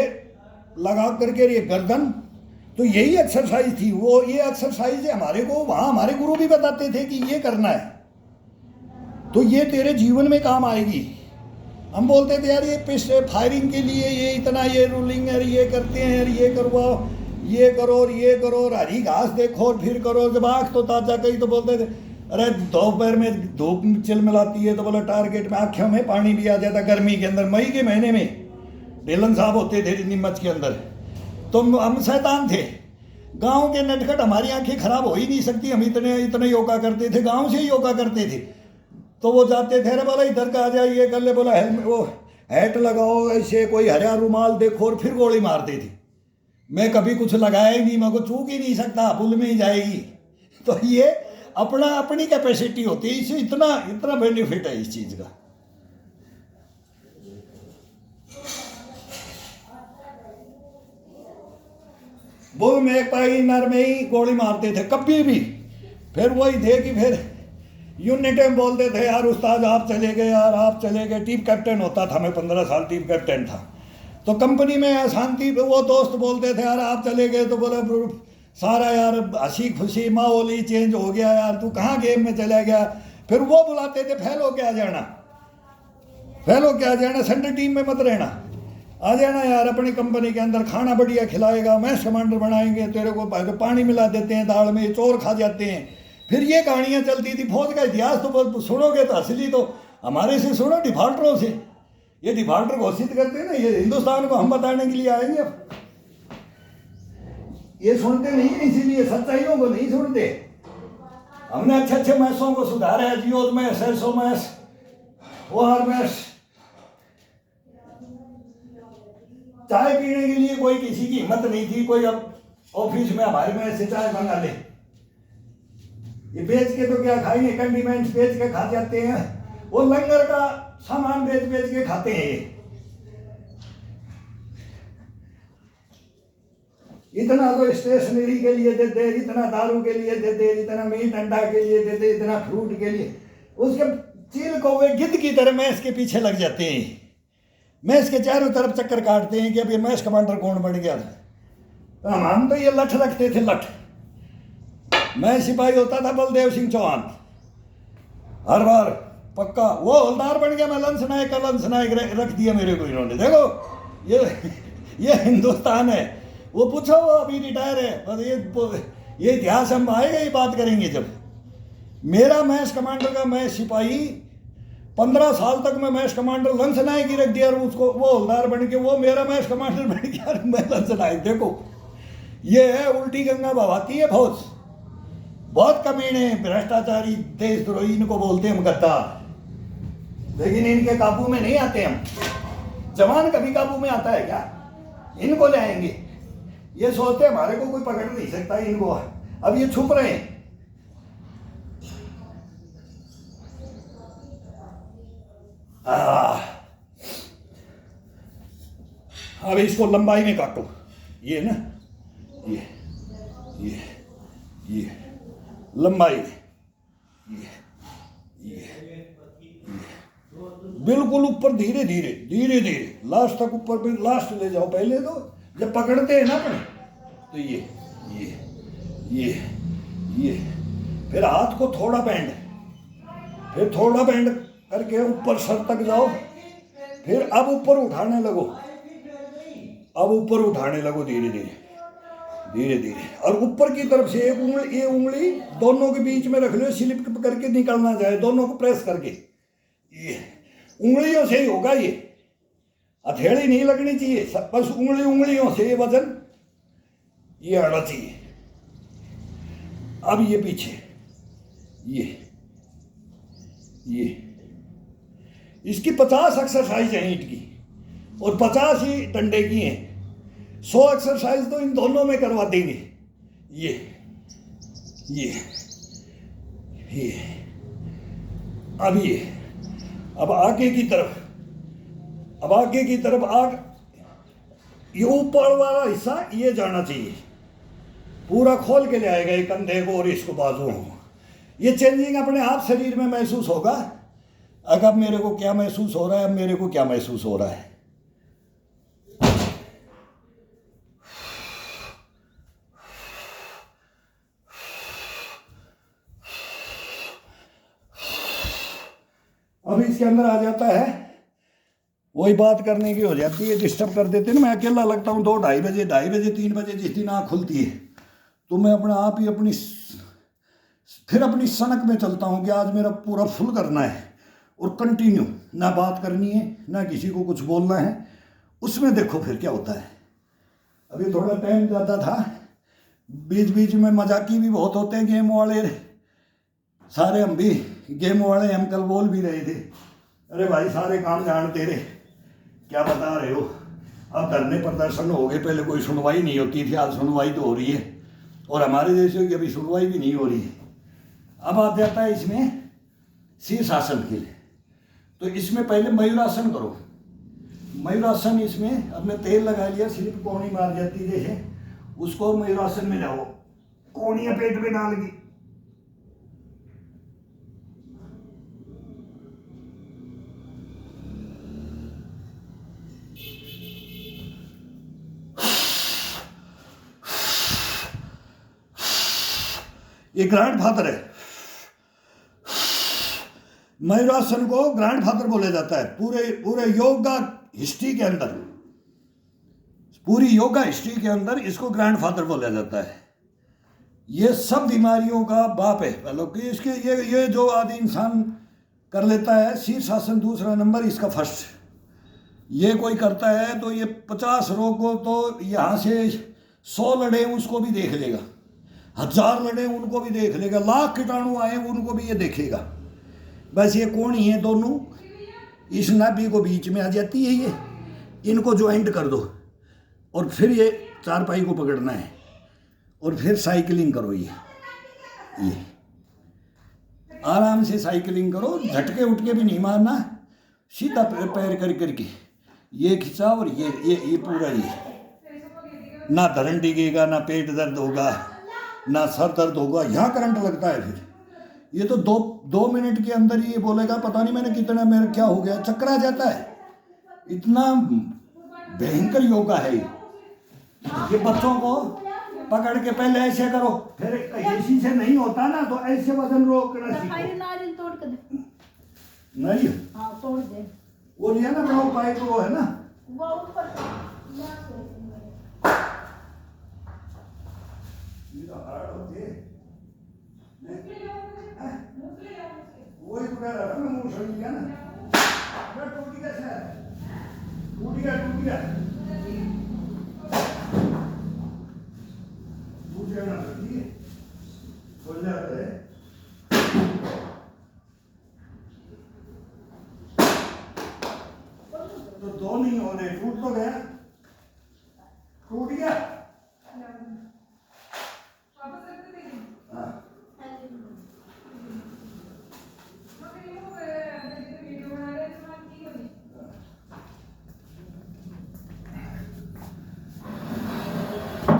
लगा करके ये गर्दन। तो यही एक्सरसाइज थी वो, ये एक्सरसाइज हमारे को वहाँ हमारे गुरु भी बताते थे कि ये करना है तो ये तेरे जीवन में काम आएगी। हम बोलते थे यार ये फायरिंग के लिए ये इतना ये रूलिंग है, ये करते हैं, ये करवाओ, ये करो और ये करो और हरी घास देखो और फिर करो। जब आँख तो ताजा कहीं तो बोलते थे अरे दोपहर में धूप चिलमिलाती है तो बोला टारगेट में आँखों में पानी भी आ जाता। गर्मी के अंदर मई के महीने में ढेलन साहब होते थे नीमच के अंदर, तो हम शैतान थे। गांव के नटखट हमारी आंखें खराब हो ही नहीं सकती, हम इतने योगा करते थे, गांव से ही योगा करते थे। तो वो जाते थे, अरे बोला इधर का आ जाए, ये कर ले, बोला हेलमेट वो हैट लगाओ, ऐसे कोई हरा रुमाल देखो, और फिर गोली मारते थे। मैं कभी कुछ लगाया ही नहीं, मैं को चूक ही नहीं सकता, पुल में ही जाएगी। तो ये अपनी कैपेसिटी होती है, इससे इतना बेनिफिट है इस चीज़ का। बुल में पाई नर में ही गोली मारते थे कभी भी। फिर वही थे कि फिर यूनिट में बोलते थे यार उस्ताद आप चले गए, यार आप चले गए। टीम कैप्टन होता था मैं, 15 साल टीम कैप्टन था। तो कंपनी में अशांति, वो दोस्त बोलते थे यार आप चले गए, तो बोले सारा यार हंसी खुशी माहौल ही चेंज हो गया, यार तू कहाँ गेम में चला गया। फिर वो बुलाते थे फेल होके आ जाना, फेल होके आ जाना, संडे टीम में मत रहना, आ जाना यार अपनी कंपनी के अंदर, खाना बढ़िया खिलाएगा, मैच कमांडर बनाएंगे तेरे को, पानी मिला देते हैं दाल में, चोर खा जाते हैं। फिर ये कहानियाँ चलती थी। फौज का इतिहास तो सुनोगे तो असली तो हमारे से सुनो, डिफॉल्टरों से। ये डिफॉल्टर घोषित करते हैं ना, ये हिंदुस्तान को हम बताने के लिए आएंगे। अब ये सुनते नहीं, इसीलिए सच्चाइयों को नहीं सुनते। हमने अच्छे अच्छे मैचों को सुधारा है, जियो match, SO match, OR match. चाय पीने के लिए कोई किसी की हिम्मत नहीं थी, कोई अब ऑफिस में हमारे में से चाय मंगा ले, ये बेच के तो क्या खाएंगे, कंडीमेंट्स बेच के खा जाते हैं, वो लंगर का सामान बेच के खाते हैं। इतना तो स्टेशनरी के लिए देते, इतना दारू के लिए देते, इतना मीट अंडा के लिए देते, इतना फ्रूट के लिए। उसके चील को वे गिद्ध की तरह मैच के पीछे लग जाते हैं, मैच के चारों तरफ चक्कर काटते हैं कि अब ये मैच कमांडर कौन बन गया। तो हम तो ये लठ रखते थे, लठ। मैं सिपाही होता था बलदेव सिंह चौहान, हर बार पक्का। वो हवलदार बन गया, मैं लंस नायक रख दिया मेरे को इन्होंने। देखो ये हिंदुस्तान है। वो पूछो, वो अभी रिटायर है, बस ये इतिहास हम आएगा, ये बात करेंगे जब। मेरा मैच कमांडर का मैं सिपाही 15 साल तक मैं मैच कमांडर लंस नायक ही रख दिया, और उसको वो हवलदार बन के वो मेरा मैच कमांडर बन गया, मैं लंस नायक। देखो ये है उल्टी गंगा बहाती है फौज। बहुत कमीने, भ्रष्टाचारी, देशद्रोही, इनको बोलते हैं हम गद्दार, लेकिन इनके काबू में नहीं आते हम। जवान कभी काबू में आता है क्या? इनको ले आएंगे। ये सोचते हमारे को कोई पकड़ नहीं सकता इनको, अब ये छुप रहे हैं। अब इसको लंबाई में काटो, ये ना, ये लंबाई में, ये बिल्कुल ऊपर, धीरे धीरे लास्ट तक ऊपर में, लास्ट ले जाओ। पहले तो जब पकड़ते हैं ना अपने, तो ये फिर हाथ को थोड़ा बेंड, फिर थोड़ा बेंड करके ऊपर सर तक जाओ। फिर अब ऊपर उठाने लगो, धीरे धीरे। और ऊपर की तरफ से ये उंगली दोनों के बीच में रख लो, स्लिप करके निकलना जाए, दोनों को प्रेस करके। ये उंगलियों से ही होगा ये। हथेली नहीं लगनी चाहिए, बस उंगलियों से ये वजन ये आना चाहिए। अब ये पीछे, ये इसकी 50 एक्सरसाइज है ईंट की और 50 ही डंडे की हैं। 100 एक्सरसाइज तो इन दोनों में करवा देंगे। ये अब आगे की तरफ आग, ये ऊपर वाला हिस्सा ये जाना चाहिए, पूरा खोल के ले आएगा ये कंधे को और इसको बाजुओं को। ये चेंजिंग अपने आप शरीर में महसूस होगा। अब मेरे को क्या महसूस हो रहा है, अब मेरे को क्या महसूस हो रहा है। अब इसके अंदर आ जाता है, वही बात करने की हो जाती है, डिस्टर्ब कर देते हैं ना। मैं अकेला लगता हूँ 2 ढाई बजे 3 बजे जिस दिन आँख खुलती है तो मैं अपने आप ही फिर अपनी सनक में चलता हूँ कि आज मेरा पूरा फुल करना है और कंटिन्यू, ना बात करनी है ना किसी को कुछ बोलना है। उसमें देखो फिर क्या होता है। अभी थोड़ा टाइम ज़्यादा था, बीच बीच में मजाकी भी बहुत होते हैं गेम वाले सारे। हम भी गेम वाले हम कल बोल भी रहे थे, अरे भाई सारे काम जानते रहे, क्या बता रहे हो। अब धरने प्रदर्शन हो गए, पहले कोई सुनवाई नहीं होती थी, आज सुनवाई तो हो रही है और हमारे देशों की अभी सुनवाई भी नहीं हो रही है। अब आ जाता है इसमें शीर्षासन के लिए, तो इसमें पहले मयूरासन करो। मयूरासन इसमें अब मैं तेल लगा लिया, सिर्फ कोहनी मार जाती जैसे, उसको मयूरासन में जाओ, कोहनियाँ पेट में डाल के ये ग्रैंडफादर है। मयूरासन को ग्रैंडफादर बोला जाता है पूरे योगा हिस्ट्री के अंदर, पूरी योगा हिस्ट्री के अंदर इसको ग्रैंडफादर बोला जाता है। ये सब बीमारियों का बाप है। मतलब कि इसके ये जो आदि इंसान कर लेता है शीर्षासन दूसरा नंबर, इसका फर्स्ट। ये कोई करता है तो ये 50 रोग को तो यहाँ से 100 लड़े उसको भी देख लेगा, 1000 लड़े उनको भी देख लेगा, लाख कीटाणु आए उनको भी ये देखेगा। बस ये कौन ही है दोनों, इस नाभि को बीच में आ जाती है ये, इनको ज्वाइंट कर दो और फिर ये चारपाई को पकड़ना है और फिर साइकिलिंग करो। ये आराम से साइकिलिंग करो, झटके उठके भी नहीं मारना, सीधा पैर करके ये खिंचा और ये पूरा ये, ना धरण डिगेगा, ना पेट दर्द होगा, ना सर दर्द होगा। यहाँ करंट लगता है फिर ये तो 2 मिनट के अंदर ये बोलेगा पता नहीं मैंने कितना, मेरा क्या हो गया, चक्कर आ जाता है। इतना भयंकर योगा है ये। बच्चों को पकड़ के पहले ऐसे करो, फिर इसी से नहीं होता ना तो ऐसे वजन रोकना सीखो। नारियल तोड़ कर दे। नहीं हाँ तोड़ दे। वो लिया ना बड़ा पाइप, वो है ना वो ऊपर वही तो कह रहा था मैं, मुँह सड़ी गया ना, टूटी कैसे है, टूट गया टूट जाना चाहिए, खुल जाता है। तो 2 नहीं हो रहे, टूट तो गया, टूट गया।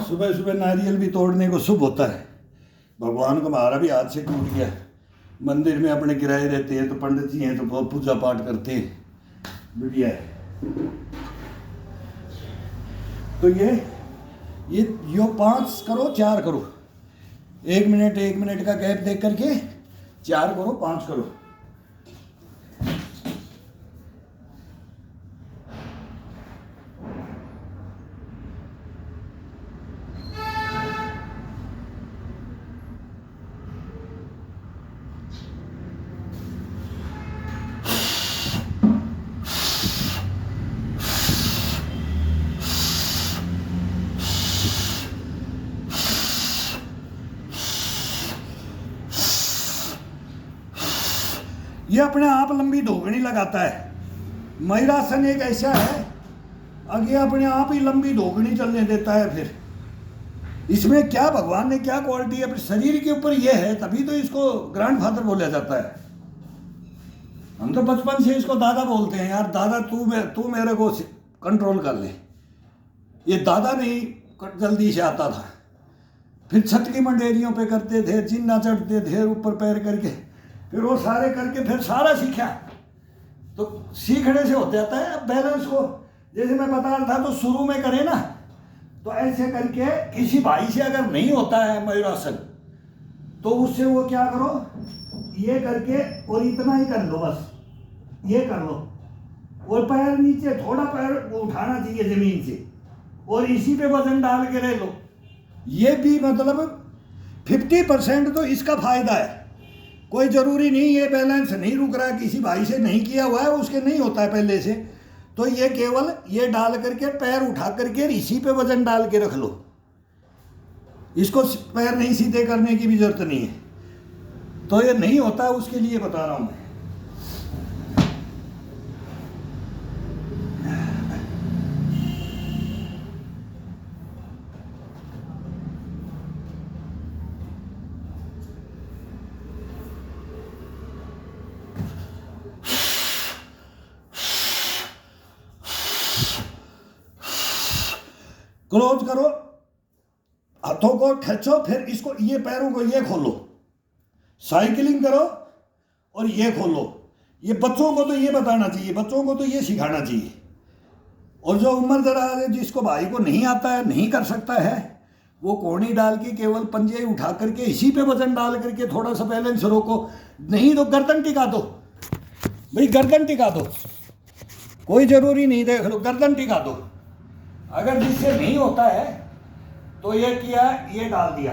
सुबह सुबह नारियल भी तोड़ने को शुभ होता है। भगवान को हमारा भी हाथ से टूट गया, मंदिर में अपने गिराए रहते हैं तो पंडित जी हैं तो बहुत पूजा पाठ करते हैं, बढ़िया है। तो ये यो 5 करो 4 करो, 1 मिनट का गैप देख करके 4 करो 5 करो। ये अपने आप लंबी धोगनी लगाता है। मयूरासन एक ऐसा है, आगे अपने आप ही लंबी धोगनी चलने देता है। फिर इसमें क्या भगवान ने क्या क्वालिटी है, शरीर के ऊपर ये है, तभी तो इसको ग्रैंडफादर बोला जाता है। हम तो बचपन से इसको दादा बोलते हैं, यार दादा तू मेरे को कंट्रोल कर ले। ये दादा नहीं जल्दी से आता था। फिर छत की मंडेरियों पे करते थे, चिन्ना चढ़ते थे ऊपर पैर करके, फिर वो सारे करके फिर सारा सीखा। तो सीखने से हो जाता है। अब बैलेंस को जैसे मैं बता रहा था, तो शुरू में करें ना, तो ऐसे करके किसी भाई से अगर नहीं होता है मयूरासन, तो उससे वो क्या करो, ये करके और इतना ही कर लो, बस ये कर लो, और पैर नीचे, थोड़ा पैर उठाना चाहिए जमीन से, और इसी पे वजन डाल के रह लो। ये भी मतलब 50% तो इसका फायदा है। कोई जरूरी नहीं ये बैलेंस नहीं रुक रहा है, किसी भाई से नहीं किया हुआ है, उसके नहीं होता है पहले से, तो ये केवल ये डाल करके पैर उठा करके इसी पे वजन डाल के रख लो। इसको पैर नहीं सीधे करने की भी जरूरत नहीं है। तो ये नहीं होता है, उसके लिए बता रहा हूं मैं। क्लोज करो, हाथों को खींचो, फिर इसको ये पैरों को ये खोलो, साइकिलिंग करो और ये खोलो। ये बच्चों को तो ये बताना चाहिए, बच्चों को तो ये सिखाना चाहिए। और जो उम्र दराज है, जिसको भाई को नहीं आता है, नहीं कर सकता है, वो कोहनी डाल के केवल पंजे उठा करके इसी पे वजन डाल करके थोड़ा सा बैलेंस रोको। नहीं तो गर्दन टिका दो भाई, गर्दन टिका दो, कोई जरूरी नहीं, देख लो गर्दन टिका दो। अगर जिससे नहीं होता है तो ये किया, ये डाल दिया,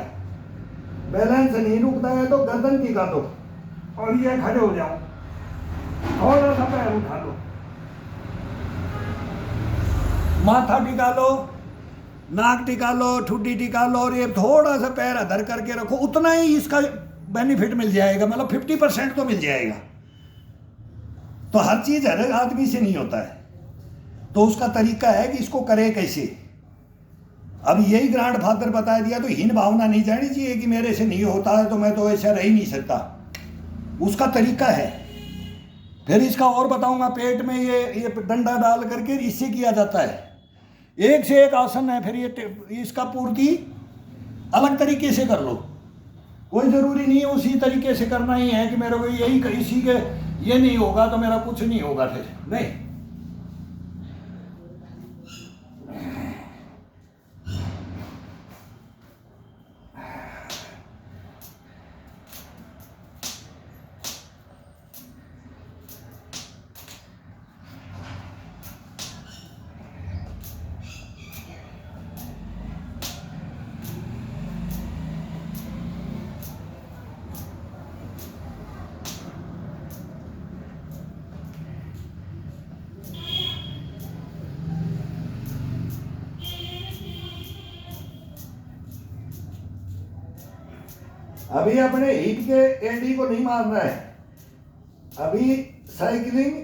बैलेंस नहीं रुकता है तो गर्दन टिका दो और ये खड़े हो जाओ, थोड़ा सा पैर उठा लो, माथा टिका लो, नाक टिका लो, ठुड्डी टिका लो, और ये थोड़ा सा पैर अधर करके रखो। उतना ही इसका बेनिफिट मिल जाएगा, मतलब 50% तो मिल जाएगा। तो हर चीज हर आदमी से नहीं होता है, तो उसका तरीका है कि इसको करे कैसे। अब यही ग्रैंडफादर बता दिया, तो हीन भावना नहीं जानी चाहिए कि मेरे से नहीं होता है तो मैं तो ऐसा रह ही नहीं सकता। उसका तरीका है। फिर इसका और बताऊंगा, पेट में ये डंडा डाल करके इससे किया जाता है। एक से एक आसन है, फिर ये इसका पूर्ति अलग तरीके से कर लो। कोई जरूरी नहीं है उसी तरीके से करना ही है कि मेरे को यही इसी के ये नहीं होगा तो मेरा कुछ नहीं होगा, फिर नहीं। अभी अपने हिप के एडी को नहीं मारना है। अभी साइकिलिंग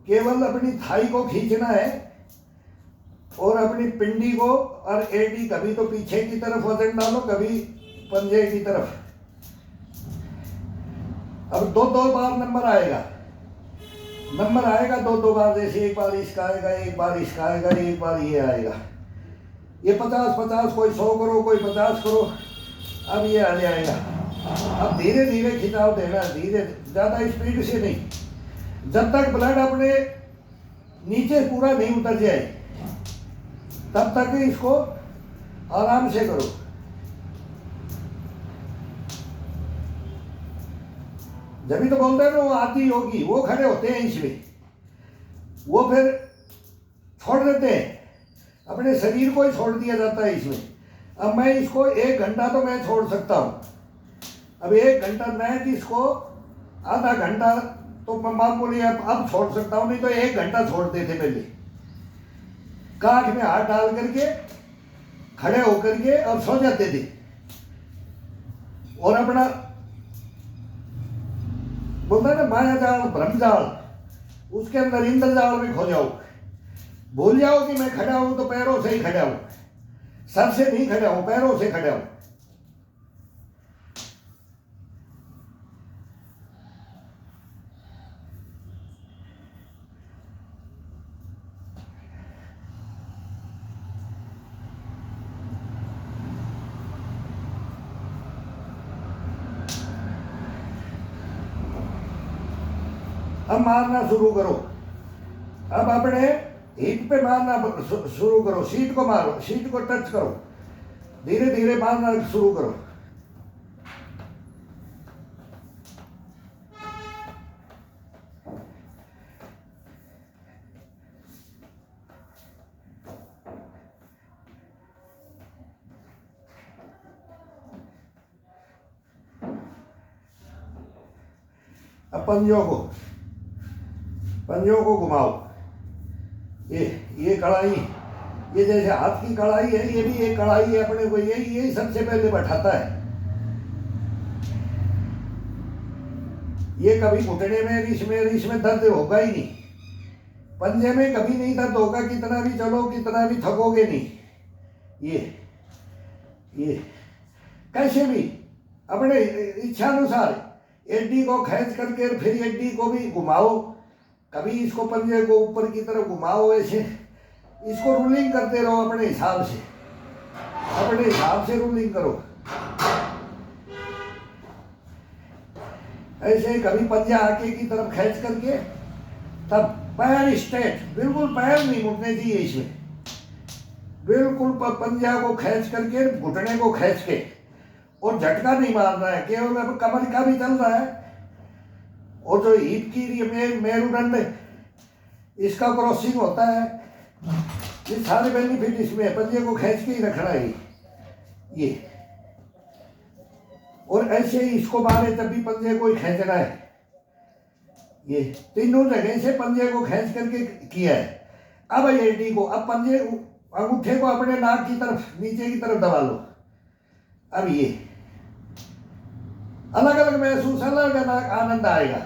केवल अपनी थाई को खींचना है और अपनी पिंडी को और एडी, कभी तो पीछे की तरफ वजन डालो, कभी पंजे की तरफ। अब दो बार नंबर आएगा दो बार, जैसे एक बार इसका आएगा, एक बार इसका आएगा, एक बार ये आएगा। ये 50-50, कोई 100 करो, कोई 50 करो। अब ये आ जाएगा। अब धीरे धीरे खिंचाव देना, धीरे, ज्यादा स्पीड से नहीं। जब तक ब्लड अपने नीचे पूरा नहीं उतर जाए तब तक इसको आराम से करो। जब भी तो बोलते हैं ना, वो आती होगी, वो खड़े होते हैं इसमें, वो फिर छोड़ देते हैं, अपने शरीर को ही छोड़ दिया जाता है इसमें। अब मैं इसको 1 घंटा तो मैं छोड़ सकता हूँ। अब 1 घंटा मैं इसको आधा घंटा तो मामूली अब छोड़ सकता हूँ, नहीं तो 1 घंटा छोड़ते थे पहले। काठ में हाथ डाल करके खड़े होकर के और सो जाते थे, और अपना बोलता है ना माया जाल भ्रम जाल, उसके अंदर इंद्र जाल में खो जाओ। भूल जाओ कि मैं खड़ा हूं तो पैरों से ही खड़ा हूं, सर से नहीं खड़ा हूं, पैरों से खड़ा हूं। अब मारना शुरू करो। अब अपने हिप पे मारना शुरू करो, सीट को मारो, सीट को टच करो, धीरे धीरे मारना शुरू करो। अब पंजों को घुमाओ। ये कढ़ाई, ये जैसे हाथ की कढ़ाई है, ये भी एक कढ़ाई है, अपने को यही सबसे पहले बैठाता है। ये कभी घुटने में रीछ में दर्द होगा ही नहीं, पंजे में कभी नहीं दर्द होगा, कितना भी चलो, कितना भी थकोगे नहीं। ये कैसे भी अपने इच्छा अनुसार एडी को खींच करके फिर एडी को भी घुमाओ। कभी इसको पंजे को ऊपर की तरफ घुमाओ, ऐसे इसको रूलिंग करते रहो अपने हिसाब से रूलिंग करो। ऐसे ही कभी पंजा आगे की तरफ खींच करके, तब पैर स्ट्रेट, बिल्कुल पैर नहीं मुड़ने चाहिए इसमें, बिल्कुल पंजा को खींच करके, घुटने को खींच के, और झटका नहीं मारना है, केवल अब कमर का भी चल रहा है, और जो हिप की मेरुदंड इसका क्रॉसिंग होता है, ये सारे बेनिफिट इसमें है। पंजे को खींच के ही रखना है ये, और ऐसे ही इसको मारे तब भी पंजे को ही खींचना है। ये तीनों जगह से पंजे को खींच करके किया है। अब एडी को, अब पंजे अंगूठे को अपने नाक की तरफ, नीचे की तरफ दबा लो। अब ये अलग अलग महसूस, अलग अलग आनंद आएगा,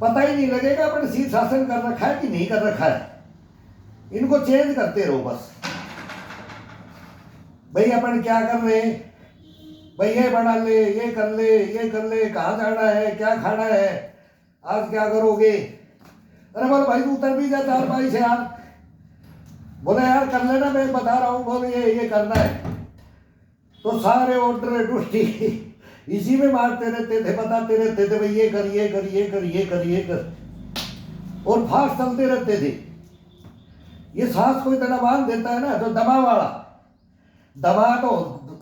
पता ही नहीं लगेगा अपन शीर्षासन कर रखा है कि नहीं कर रखा है। इनको चेंज करते रहो बस। भाई अपन क्या कर रहे हैं, भाई ये बना ले, ये कर ले, कहाँ जाना है, क्या खाना है, आज क्या करोगे। अरे बोले भाई तू उतर भी जा चार भाई से यार, बोले यार कर लेना, मैं बता रहा हूँ, बोले ये करना है। तो सारे ऑर्डर टूटी इसी में मारते रहते थे, बताते रहते थे भाई ये कर, और फास्ट चलते रहते थे। ये सांस को इतना बांध देता है ना, तो दबा वाला, दबा तो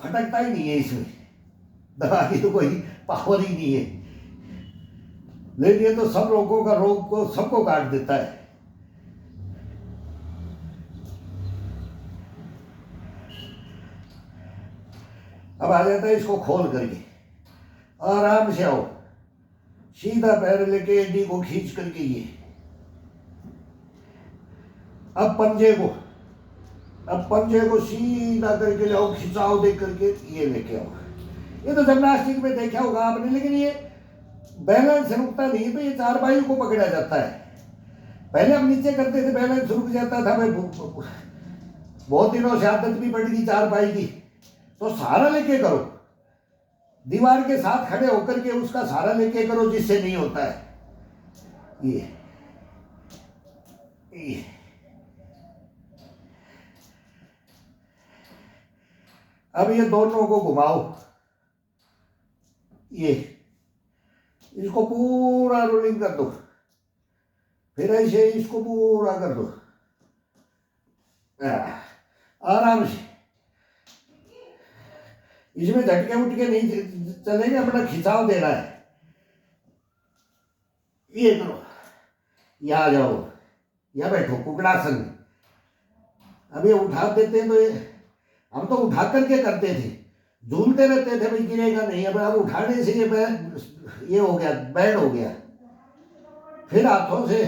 फटकता ही नहीं है इसमें, दबा की तो कोई पावर ही नहीं है, लेकिन ये तो सब रोगों का रोग को सबको काट देता है। अब आ जाता है इसको खोल करके, आराम से आओ, सीधा पैर लेके एडी को खींच करके ये, अब पंजे को सीधा करके लाओ, खिंचाओ देख करके, ये लेके आओ। ये तो जिम्नास्टिक में देखा होगा आपने, लेकिन ये बैलेंस रुकता नहीं है, तो ये चारपाई को पकड़ा जाता है। पहले हम नीचे करते थे, बैलेंस रुक जाता था, मैं बहुत दिनों से आदत भी पड़ गई चारपाई की। तो सहारा लेके करो, दीवार के साथ खड़े होकर के उसका सहारा लेके करो, जिससे नहीं होता है। ये अब ये दोनों को घुमाओ, ये इसको पूरा रोलिंग कर दो, फिर ऐसे इसको पूरा कर दो आराम से। इसमें झटके उठके नहीं चलेंगे, अपना खिंचाव देना है। ये करो, यहाँ जाओ, या बैठो कुकड़ासन में। अब ये उठा देते हैं, तो ये हम तो उठा करके करते थे, झूलते रहते थे भाई गिरेगा नहीं। अब उठाने से ये हो गया, बैंड हो गया। फिर हाथों से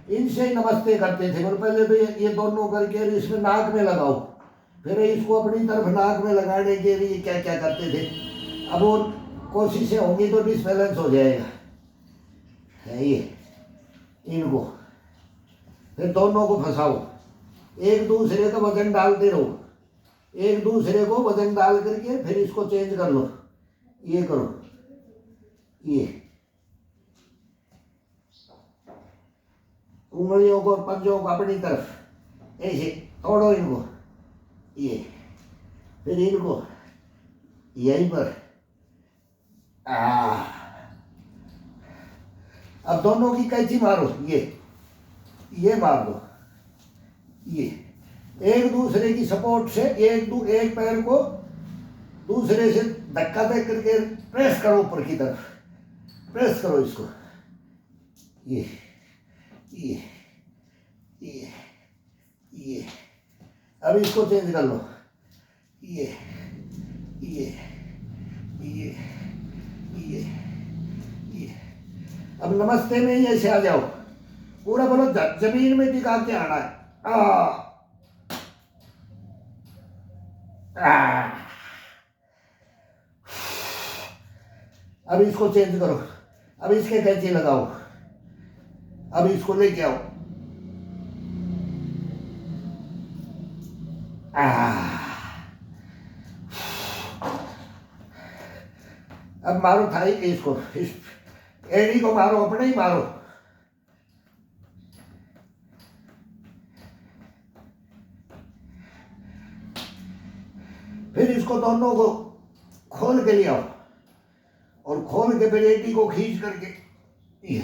इनसे ही नमस्ते करते थे, और पहले तो ये दोनों करके इसमें नाक में लगाओ, फिर इसको अपनी तरफ नाक में लगाने के लिए क्या क्या करते थे। अब वो कोशिशें होंगी तो डिसबैलेंस हो जाएगा। है ये, इनको फिर दोनों को फंसाओ, एक दूसरे का वजन डालते रहो, एक दूसरे को वजन डाल करके फिर इसको चेंज कर लो, ये करो, ये उंगलियों को पंजों को अपनी तरफ ऐसे तोड़ो इनको, ये फिर इनको यहीं पर अब दोनों की कैंची मारो, ये मार दो, ये एक दूसरे की सपोर्ट से एक पैर को दूसरे से धक्का दे करके प्रेस करो ऊपर की तरफ, प्रेस करो इसको, ये अब इसको चेंज कर लो, ये अब नमस्ते में ही ऐसे आ जाओ, पूरा बोलो जमीन में टिका के आना है। अब इसको चेंज करो, अब इसके कैंची लगाओ, अब इसको लेके आओ, अब मारो थाई इसको, इस एड़ी को मारो, अपने ही मारो, फिर इसको दोनों को खोल के ले आओ और खोल के फिर एड़ी को खींच करके ये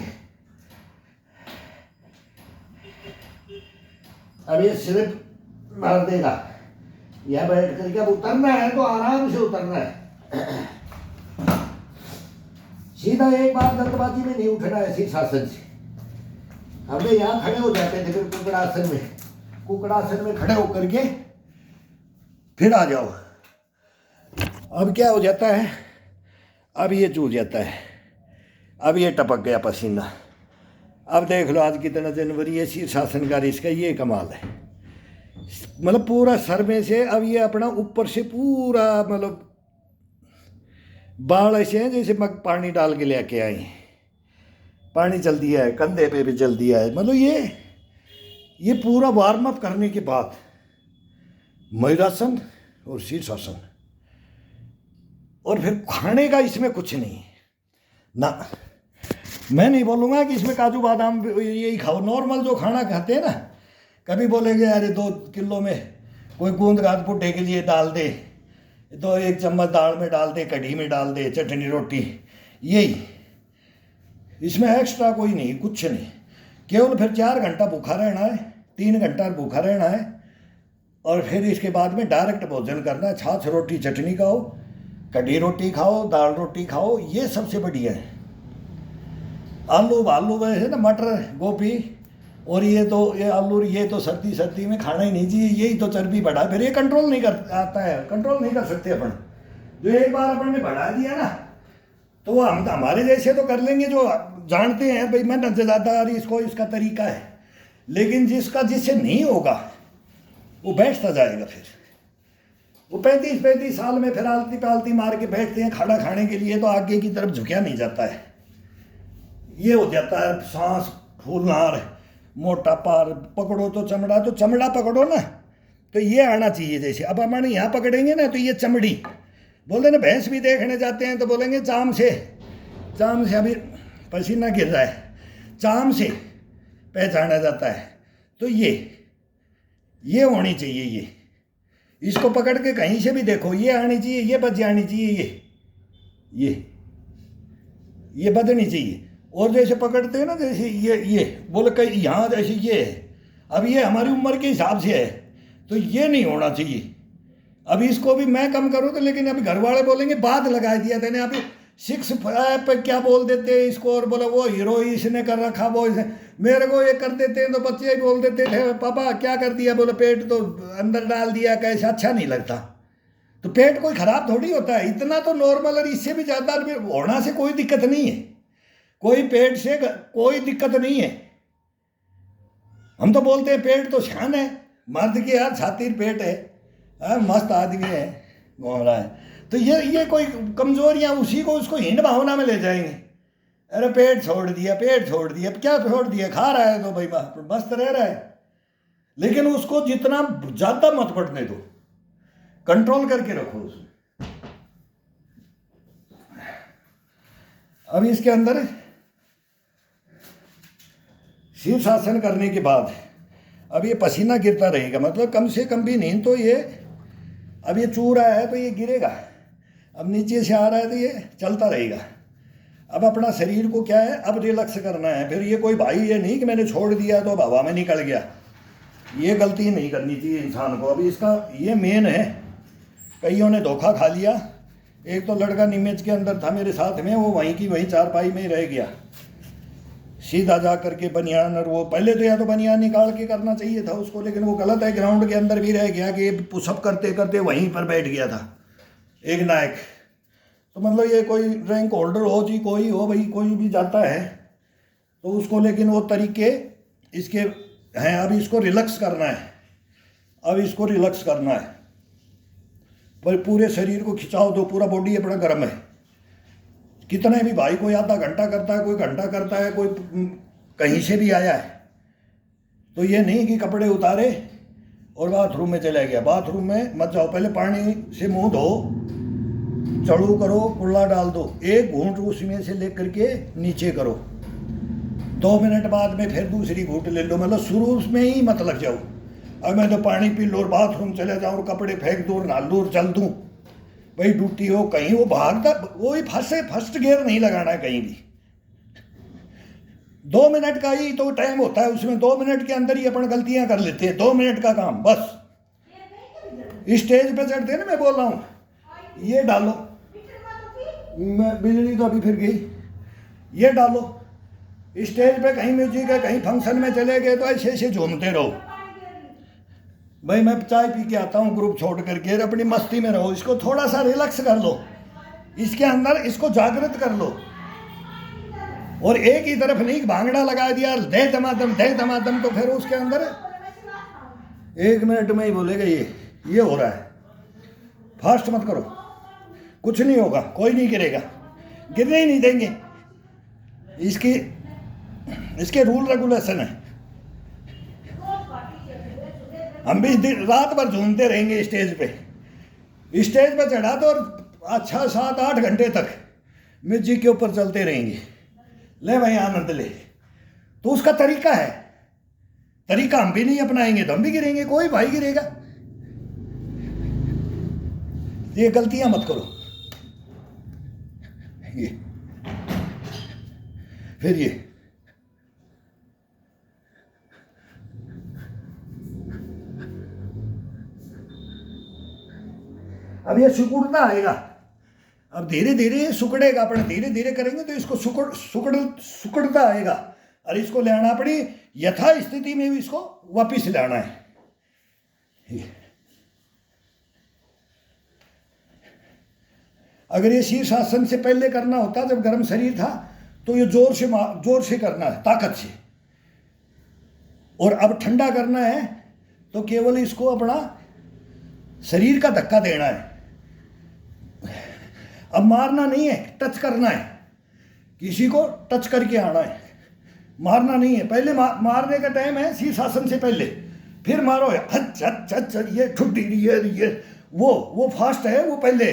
अब ये स्लिप मार देगा, यह बैठ करके अब उतरना है तो आराम से उतरना है, सीधा एक बार जल्दबाजी में नहीं उठना है शीर्षासन से। हमने यहाँ खड़े हो जाते थे, फिर कुकड़ासन में खड़े होकर के फिर आ जाओ। अब क्या हो जाता है, अब ये चूर जाता है, अब ये टपक गया पसीना। अब देख लो आज कितना जनवरी है, शीर्षासन का इसका ये कमाल है, मतलब पूरा सर में से अब ये अपना ऊपर से पूरा मतलब बाल ऐसे हैं जैसे मग पानी डाल के लेके आए, पानी चल दिया है, कंधे पे भी चल दिया है, मतलब ये पूरा वार्म अप करने के बाद मयूरासन और शीर्षासन, और फिर खाने का इसमें कुछ नहीं ना। मैं नहीं बोलूँगा कि इसमें काजू बादाम यही खाओ, नॉर्मल जो खाना खाते हैं ना, कभी बोलेंगे अरे 2 किलो में कोई गूंद गाद पुट्टे के लिए डाल दे, तो 1 चम्मच दाल में डाल दे, कढ़ी में डाल दे, चटनी रोटी, यही, इसमें एक्स्ट्रा कोई नहीं, कुछ नहीं, केवल फिर 4 घंटा भूखा रहना है, 3 घंटा भूखा रहना है, और फिर इसके बाद में डायरेक्ट भोजन करना है। छाछ रोटी चटनी खाओ, कढ़ी रोटी खाओ, दाल रोटी खाओ, ये सबसे बढ़िया है। आलू वैसे ना, मटर गोभी और ये आलू, ये तो सर्दी में खाना ही नहीं चाहिए, यही तो चर्बी बढ़ा, फिर ये कंट्रोल नहीं कर आता है, कंट्रोल नहीं कर सकते अपन। जो एक बार अपन ने बढ़ा दिया ना, तो हम हमारे जैसे तो कर लेंगे जो जानते हैं भाई मैं नजरदार इसको इसका तरीका है, लेकिन जिससे नहीं होगा वो बैठता जाएगा। फिर वो 35 साल में फिर आलती पालती मार के बैठते हैं खड़ा खाने के लिए, तो आगे की तरफ झुकिया नहीं जाता है, ये हो जाता है सांस फूलना, मोटापा, पकड़ो तो चमड़ा पकड़ो ना, तो ये आना चाहिए। जैसे अब हमारे यहाँ पकड़ेंगे ना, तो ये चमड़ी बोलते ना, भैंस भी देखने जाते हैं तो बोलेंगे चाम से अभी पसीना गिर रहा है, चाम से पहचाना जाता है। तो ये होनी चाहिए, ये इसको पकड़ के कहीं से भी देखो, ये आनी चाहिए, ये बच जानी चाहिए, ये बदनी चाहिए। और जैसे पकड़ते हैं ना, जैसे ये बोले कहीं यहाँ जैसे ये है, अब ये हमारी उम्र के हिसाब से है, तो ये नहीं होना चाहिए। अब इसको भी मैं कम करूँ तो, लेकिन अभी घर वाले बोलेंगे बाद लगा दिया था, अभी 6 पे क्या बोल देते हैं इसको, और बोला वो हीरो इसने कर रखा, वो इसने, मेरे को ये कर देते हैं तो बच्चे ही बोल देते थे पापा क्या कर दिया, बोले पेट तो अंदर डाल दिया, कैसे अच्छा नहीं लगता। तो पेट कोई ख़राब थोड़ी होता है, इतना तो नॉर्मल, और इससे भी ज़्यादा होना से कोई दिक्कत नहीं है, कोई पेट से कोई दिक्कत नहीं है। हम तो बोलते हैं पेट तो शान है, मर्द की यार छाती पेट है, मस्त आदमी है, घूम रहा है। तो ये कोई कमजोरियां उसी को उसको हीन भावना में ले जाएंगे। अरे पेट छोड़ दिया, पेट छोड़ दिया, क्या छोड़ दिया, खा रहा है तो भाई मस्त रह रहा है, लेकिन उसको जितना ज्यादा मत बढ़ने दो, कंट्रोल करके रखो उसमें। अब इसके अंदर शीर्षासन करने के बाद अब ये पसीना गिरता रहेगा, मतलब कम से कम भी नहीं तो ये, अब ये चू रहा है तो ये गिरेगा, अब नीचे से आ रहा है तो ये चलता रहेगा। अब अपना शरीर को क्या है, अब रिलैक्स करना है। फिर ये कोई भाई ये नहीं कि मैंने छोड़ दिया तो अब हवा में निकल गया, ये गलती नहीं करनी चाहिए इंसान को। अब इसका ये मेन है, कईयों ने धोखा खा लिया। एक तो लड़का निमेज के अंदर था मेरे साथ में, वो वहीं की वहीं चारपाई में ही रह गया, सीधा जा करके बनियान, और वो पहले तो या तो बनियान निकाल के करना चाहिए था उसको, लेकिन वो गलत है, ग्राउंड के अंदर भी रह गया कि पुशअप करते करते वहीं पर बैठ गया था एक नायक। तो मतलब ये कोई रैंक होल्डर हो जी, कोई हो भाई, कोई भी जाता है तो उसको, लेकिन वो तरीके इसके हैं। अब इसको रिलैक्स करना है, अब इसको रिलैक्स करना है, पर पूरे शरीर को खिंचाव दो, पूरा बॉडी अपना गर्म है। कितने भी भाई, कोई आधा घंटा करता है, कोई घंटा करता है, कोई कहीं से भी आया है, तो ये नहीं कि कपड़े उतारे और बाथरूम में चला गया। बाथरूम में मत जाओ, पहले पानी से मुंह धो, चढ़ू करो, कुल्ला डाल दो, एक घूंट उसमें से लेकर के नीचे करो, 2 मिनट बाद में फिर दूसरी घूंट ले लो, मतलब शुरू में ही मत लग जाओ। अब मैं तो पानी पी लो और बाथरूम चले जाऊँ, कपड़े फेंक दूँ, नहा लूँ और चल दूँ, भाई ड्यूटी हो कहीं, वो भागता, वो ही फर्स्ट गियर नहीं लगाना है कहीं भी। 2 मिनट का ही तो टाइम होता है, उसमें 2 मिनट के अंदर ही अपन गलतियां कर लेते हैं, 2 मिनट का काम बस। स्टेज पे चढ़ते हैं ना, मैं बोल रहा हूँ, ये डालो, मैं बिजली तो अभी फिर गई, ये डालो, स्टेज पे कहीं म्यूजिक है, कहीं फंक्शन में चले गए तो ऐसे ऐसे झूमते रहो। भाई मैं चाय पी के आता हूँ ग्रुप छोड़ करके, अपनी मस्ती में रहो, इसको थोड़ा सा रिलैक्स कर लो, इसके अंदर इसको जागृत कर लो। और एक ही तरफ नहीं भांगड़ा लगा दिया दे दमादम, तो फिर उसके अंदर 1 मिनट में ही बोलेगा ये हो रहा है। फास्ट मत करो, कुछ नहीं होगा, कोई नहीं गिरेगा, गिरने ही नहीं देंगे। इसके रूल रेगुलेशन है। हम भी रात भर झूमते रहेंगे स्टेज पे चढ़ा तो, और अच्छा 7-8 घंटे तक म्यूजिक के ऊपर चलते रहेंगे, ले भाई आनंद ले। तो उसका तरीका है, तरीका हम भी नहीं अपनाएंगे तो हम भी गिरेंगे, कोई भाई गिरेगा। ये गलतियां मत करो। ये फिर ये अब ये सिकुड़ता आएगा, अब धीरे धीरे सुकड़ेगा, अपन धीरे धीरे करेंगे तो इसको सुकड़ता आएगा, और इसको लाना पड़ी यथा स्थिति में भी इसको वापिस लाना है। अगर ये शीर्षासन से पहले करना होता, जब गर्म शरीर था, तो ये जोर से करना है, ताकत से, और अब ठंडा करना है तो केवल इसको अपना शरीर का धक्का देना है। अब मारना नहीं है, टच करना है, किसी को टच करके आना है, मारना नहीं है। पहले मारने का टाइम है शीर्षासन से पहले, फिर मारो ये ठुड्डी ये वो फास्ट है, वो पहले,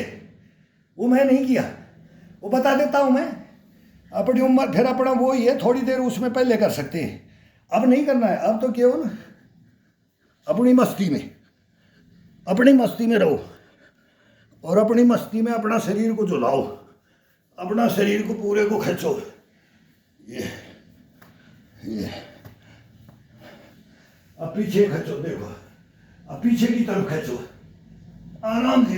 वो मैं नहीं किया, वो बता देता हूँ मैं। अपनी उम्र फिर अपना वो ही है, थोड़ी देर उसमें पहले कर सकते हैं, अब नहीं करना है। अब तो केवल अपनी मस्ती में रहो, और अपनी मस्ती में अपना शरीर को झुलाओ, अपना शरीर को पूरे को खींचो, ये अब पीछे खींचो, देखो अब पीछे की तरफ खींचो, आराम से।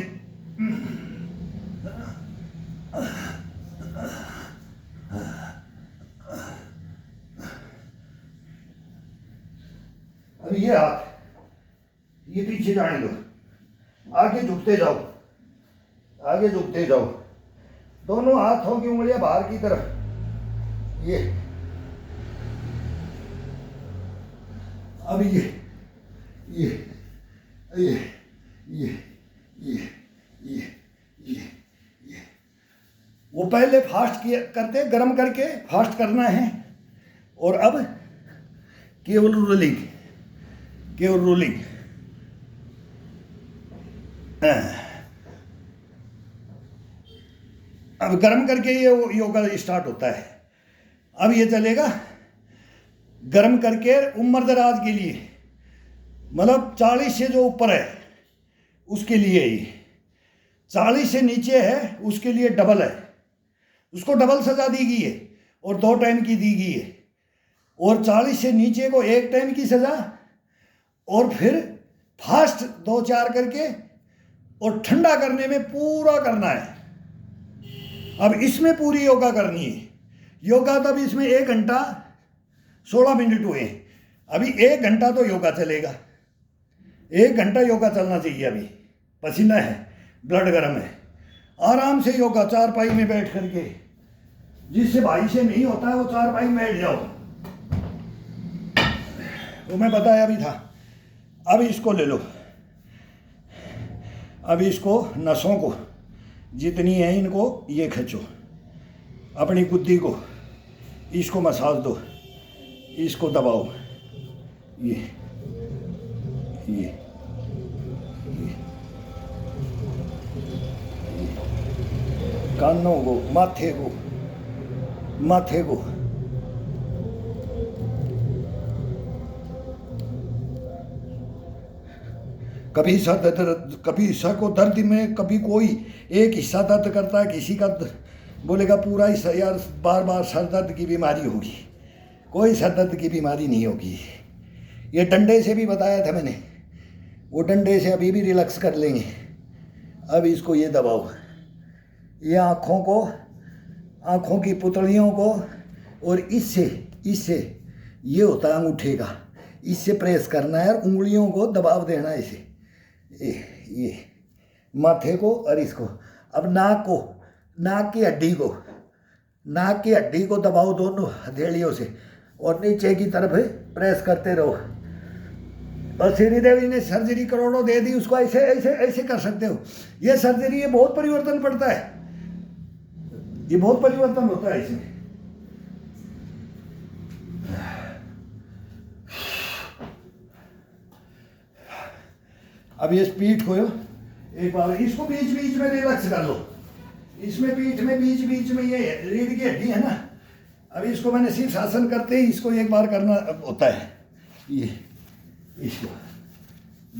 अब ये हाथ ये पीछे जाने दो, आगे झुकते जाओ, दोनों हाथों की उंगलियां बाहर की तरफ, ये अब ये वो पहले फास्ट किया करते, गर्म करके फास्ट करना है, और अब केवल रोलिंग, केवल रोलिंग। अब गर्म करके ये योगा स्टार्ट होता है। अब ये चलेगा गर्म करके उम्र दराज के लिए, मतलब 40 से जो ऊपर है उसके लिए ये, 40 से नीचे है उसके लिए डबल है, उसको डबल सजा दी गई है और 2 टाइम की दी गई है, और 40 से नीचे को 1 टाइम की सजा, और फिर फास्ट 2-4 करके और ठंडा करने में पूरा करना है। अब इसमें पूरी योगा करनी है। योगा तब इसमें 1 घंटा 16 मिनट हुए। अभी 1 घंटा तो योगा चलेगा, 1 घंटा योगा चलना चाहिए। अभी पसीना है, ब्लड गर्म है, आराम से योगा चारपाई में बैठ करके, जिससे भाई से नहीं होता है वो चारपाई में बैठ जाओ, वो मैं बताया भी था। अब इसको ले लो, अब इसको नसों को जितनी है इनको ये खींचो, अपनी गुद्दी को, इसको मसाज दो, इसको दबाओ, ये कानों को, माथे को, माथे को, कभी सर दर्द, कभी सर को दर्द में, कभी कोई एक हिस्सा दर्द करता है, किसी का बोलेगा पूरा हिस्सा। यार बार बार सर दर्द की बीमारी होगी, कोई सर दर्द की बीमारी नहीं होगी। ये डंडे से भी बताया था मैंने, वो डंडे से अभी भी रिलैक्स कर लेंगे। अब इसको ये दबाओ, ये आँखों को, आँखों की पुतलियों को, और इससे ये होता है अंगूठे का, इससे प्रेस करना है और उंगलियों को दबाव देना है इसे, ये माथे को और इसको। अब नाक को, नाक की हड्डी को, नाक की हड्डी को दबाओ दोनों हथेलियों से और नीचे की तरफ प्रेस करते रहो। और श्रीदेवी ने सर्जरी करोड़ों दे दी उसको, ऐसे ऐसे ऐसे कर सकते हो। ये सर्जरी, ये बहुत परिवर्तन पड़ता है, ये बहुत परिवर्तन होता है इसमें। अब ये पीठ को एक बार इसको बीच बीच में रिलैक्स कर लो। इसमें पीठ में बीच बीच में ये रीढ़ की हड्डी है ना, अब इसको मैंने शीर्षासन करते ही इसको एक बार करना होता है, ये इसको,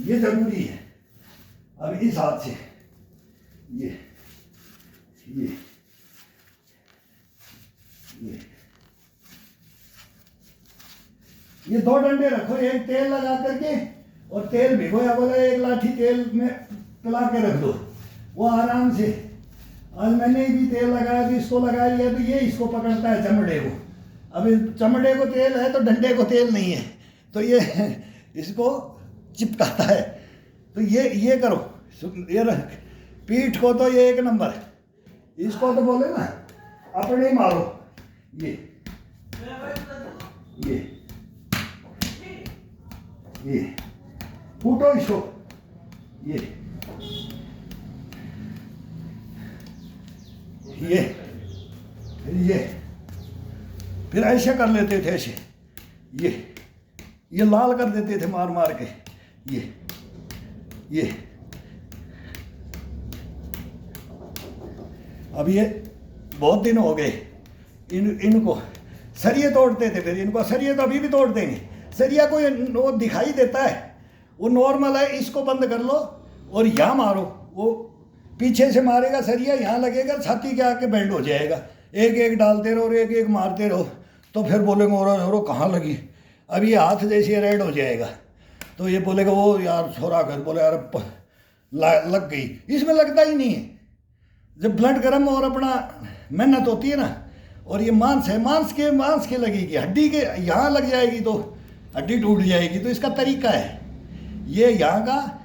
ये जरूरी है। अब इस हाथ से ये ये 2 डंडे रखो, एक तेल लगा करके, और तेल भिगोया बोला 1 लाठी तेल में पिला के रख दो, वो आराम से। आज मैंने भी तेल लगाया, तो इसको लगा लिया, तो ये इसको पकड़ता है चमड़े को। अब चमड़े को तेल है तो डंडे को तेल नहीं है, तो ये इसको चिपकाता है। तो ये करो, ये रख। पीठ को तो ये 1 नंबर, इसको तो बोले ना अपने ही मारो, ये फूटो इसको, ये फिर ऐसे कर लेते थे, ऐसे ये लाल कर देते थे मार मार के, ये अब ये बहुत दिन हो गए इनको सरिये तोड़ते थे, फिर इनको सरिये तो अभी भी तोड़ देंगे। सरिया को वो दिखाई देता है, वो नॉर्मल है, इसको बंद कर लो और यहाँ मारो, वो पीछे से मारेगा सरिया, यहाँ लगेगा, छाती के आके बेंड हो जाएगा। एक एक डालते रहो और एक एक मारते रहो, तो फिर बोलेंगे और कहाँ लगी। अब ये हाथ जैसे रेड हो जाएगा, तो ये बोलेगा वो यार छोरा कर, बोले यार लग गई। इसमें लगता ही नहीं है। जब ब्लड गर्म और अपना मेहनत होती है ना, और ये मांस है, मांस के लगेगी, हड्डी के यहाँ लग जाएगी तो हड्डी टूट जाएगी। तो इसका तरीका है ये यहाँ का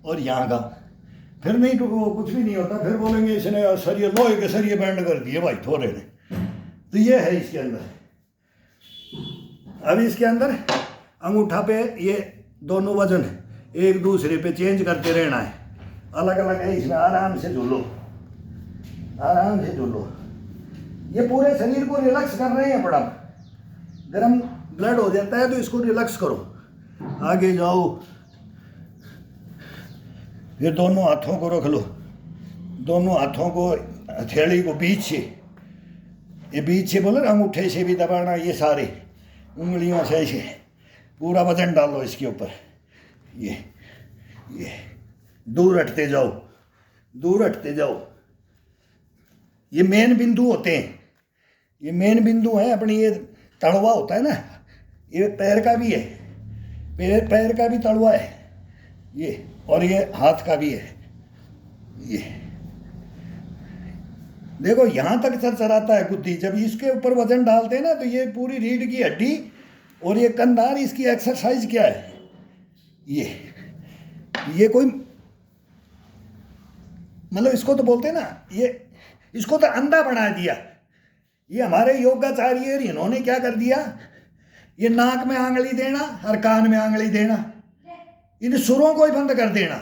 और यहाँ का, फिर नहीं तो कुछ भी नहीं होता। फिर बोलेंगे इसने सरिये, लोहे के सरिये बैंड कर दिए भाई थोड़े ने। तो ये है इसके अंदर। अब इसके अंदर अंगूठा पे ये दोनों वजन एक दूसरे पे चेंज करते रहना है, अलग अलग है। इसमें आराम से झूलो, आराम से झूलो। ये पूरे शरीर को रिलैक्स कर रहे हैं। बड़ा गर्म ब्लड हो जाता है तो इसको रिलैक्स करो। आगे जाओ, ये दोनों हाथों को रख लो, दोनों हाथों को हथेली को बीच से, ये बीच से बोले अंगूठे से भी दबाना, ये सारे उंगलियों से ऐसे पूरा वजन डालो इसके ऊपर। ये दूर हटते जाओ, दूर हटते जाओ। ये मेन बिंदु होते हैं, ये मेन बिंदु है अपनी। ये तड़वा होता है ना, ये पैर का भी है, पैर का भी तड़वा है ये, और ये हाथ का भी है। ये देखो यहाँ तक चरचराता है गुद्दी। जब इसके ऊपर वजन डालते हैं ना तो ये पूरी रीढ़ की हड्डी और ये कंधार, इसकी एक्सरसाइज क्या है, ये कोई मतलब इसको तो बोलते हैं ना, ये इसको तो अंधा बना दिया। ये हमारे योगाचार्य इन्होंने क्या कर दिया, ये नाक में आंगली देना और कान में आंगली देना, इन सुरों को ही बंद कर देना।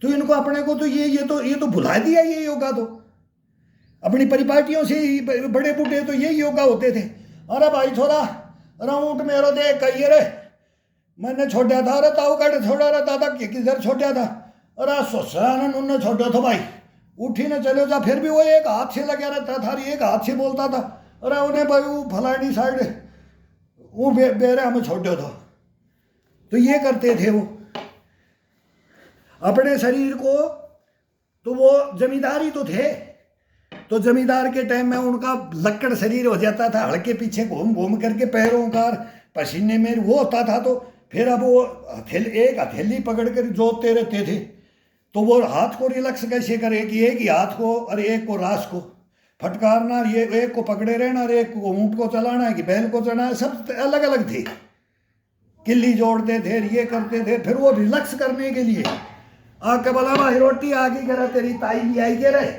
तो इनको अपने को तो ये तो भुला दिया। ये योगा तो अपनी परिपाटियों से ही बड़े बूढ़े तो यही योगा होते थे। अरे भाई थोड़ा राउंड मेरो देख कहिए रे, मैंने छोड़ा था, अरे ताऊ काटे छोड़ा रहा दादा किधर छोड़ा था, अरे ससुरान उनने छोड़ा था भाई, उठी न चलो जा। फिर भी वो एक हाथ से लगा रहता था, एक हाथ से बोलता था, अरे उन्हें भाई वो फलानी साइड वो बेरे हमें छोड़ो था। तो ये करते थे वो अपने शरीर को। तो वो जमींदारी तो थे, तो जमींदार के टाइम में उनका लक्कड़ शरीर हो जाता था, हड़के पीछे घूम घूम करके पैरों का पसीने में वो होता था। तो फिर अब वो एक हथेली पकड़ कर जोतते रहते थे। तो वो हाथ को रिलैक्स कैसे करे कि एक ही हाथ को और एक को रास को फटकारना, ये एक को पकड़े रहना और एक को ऊँट को चलाना है कि बैल को चलाना है, सब अलग अलग थे। किल्ली जोड़ते थे, ये करते थे। फिर वो रिलैक्स करने के लिए आके बोला भाई रोटी आ गई, करा तेरी ताई भी आई के रहे,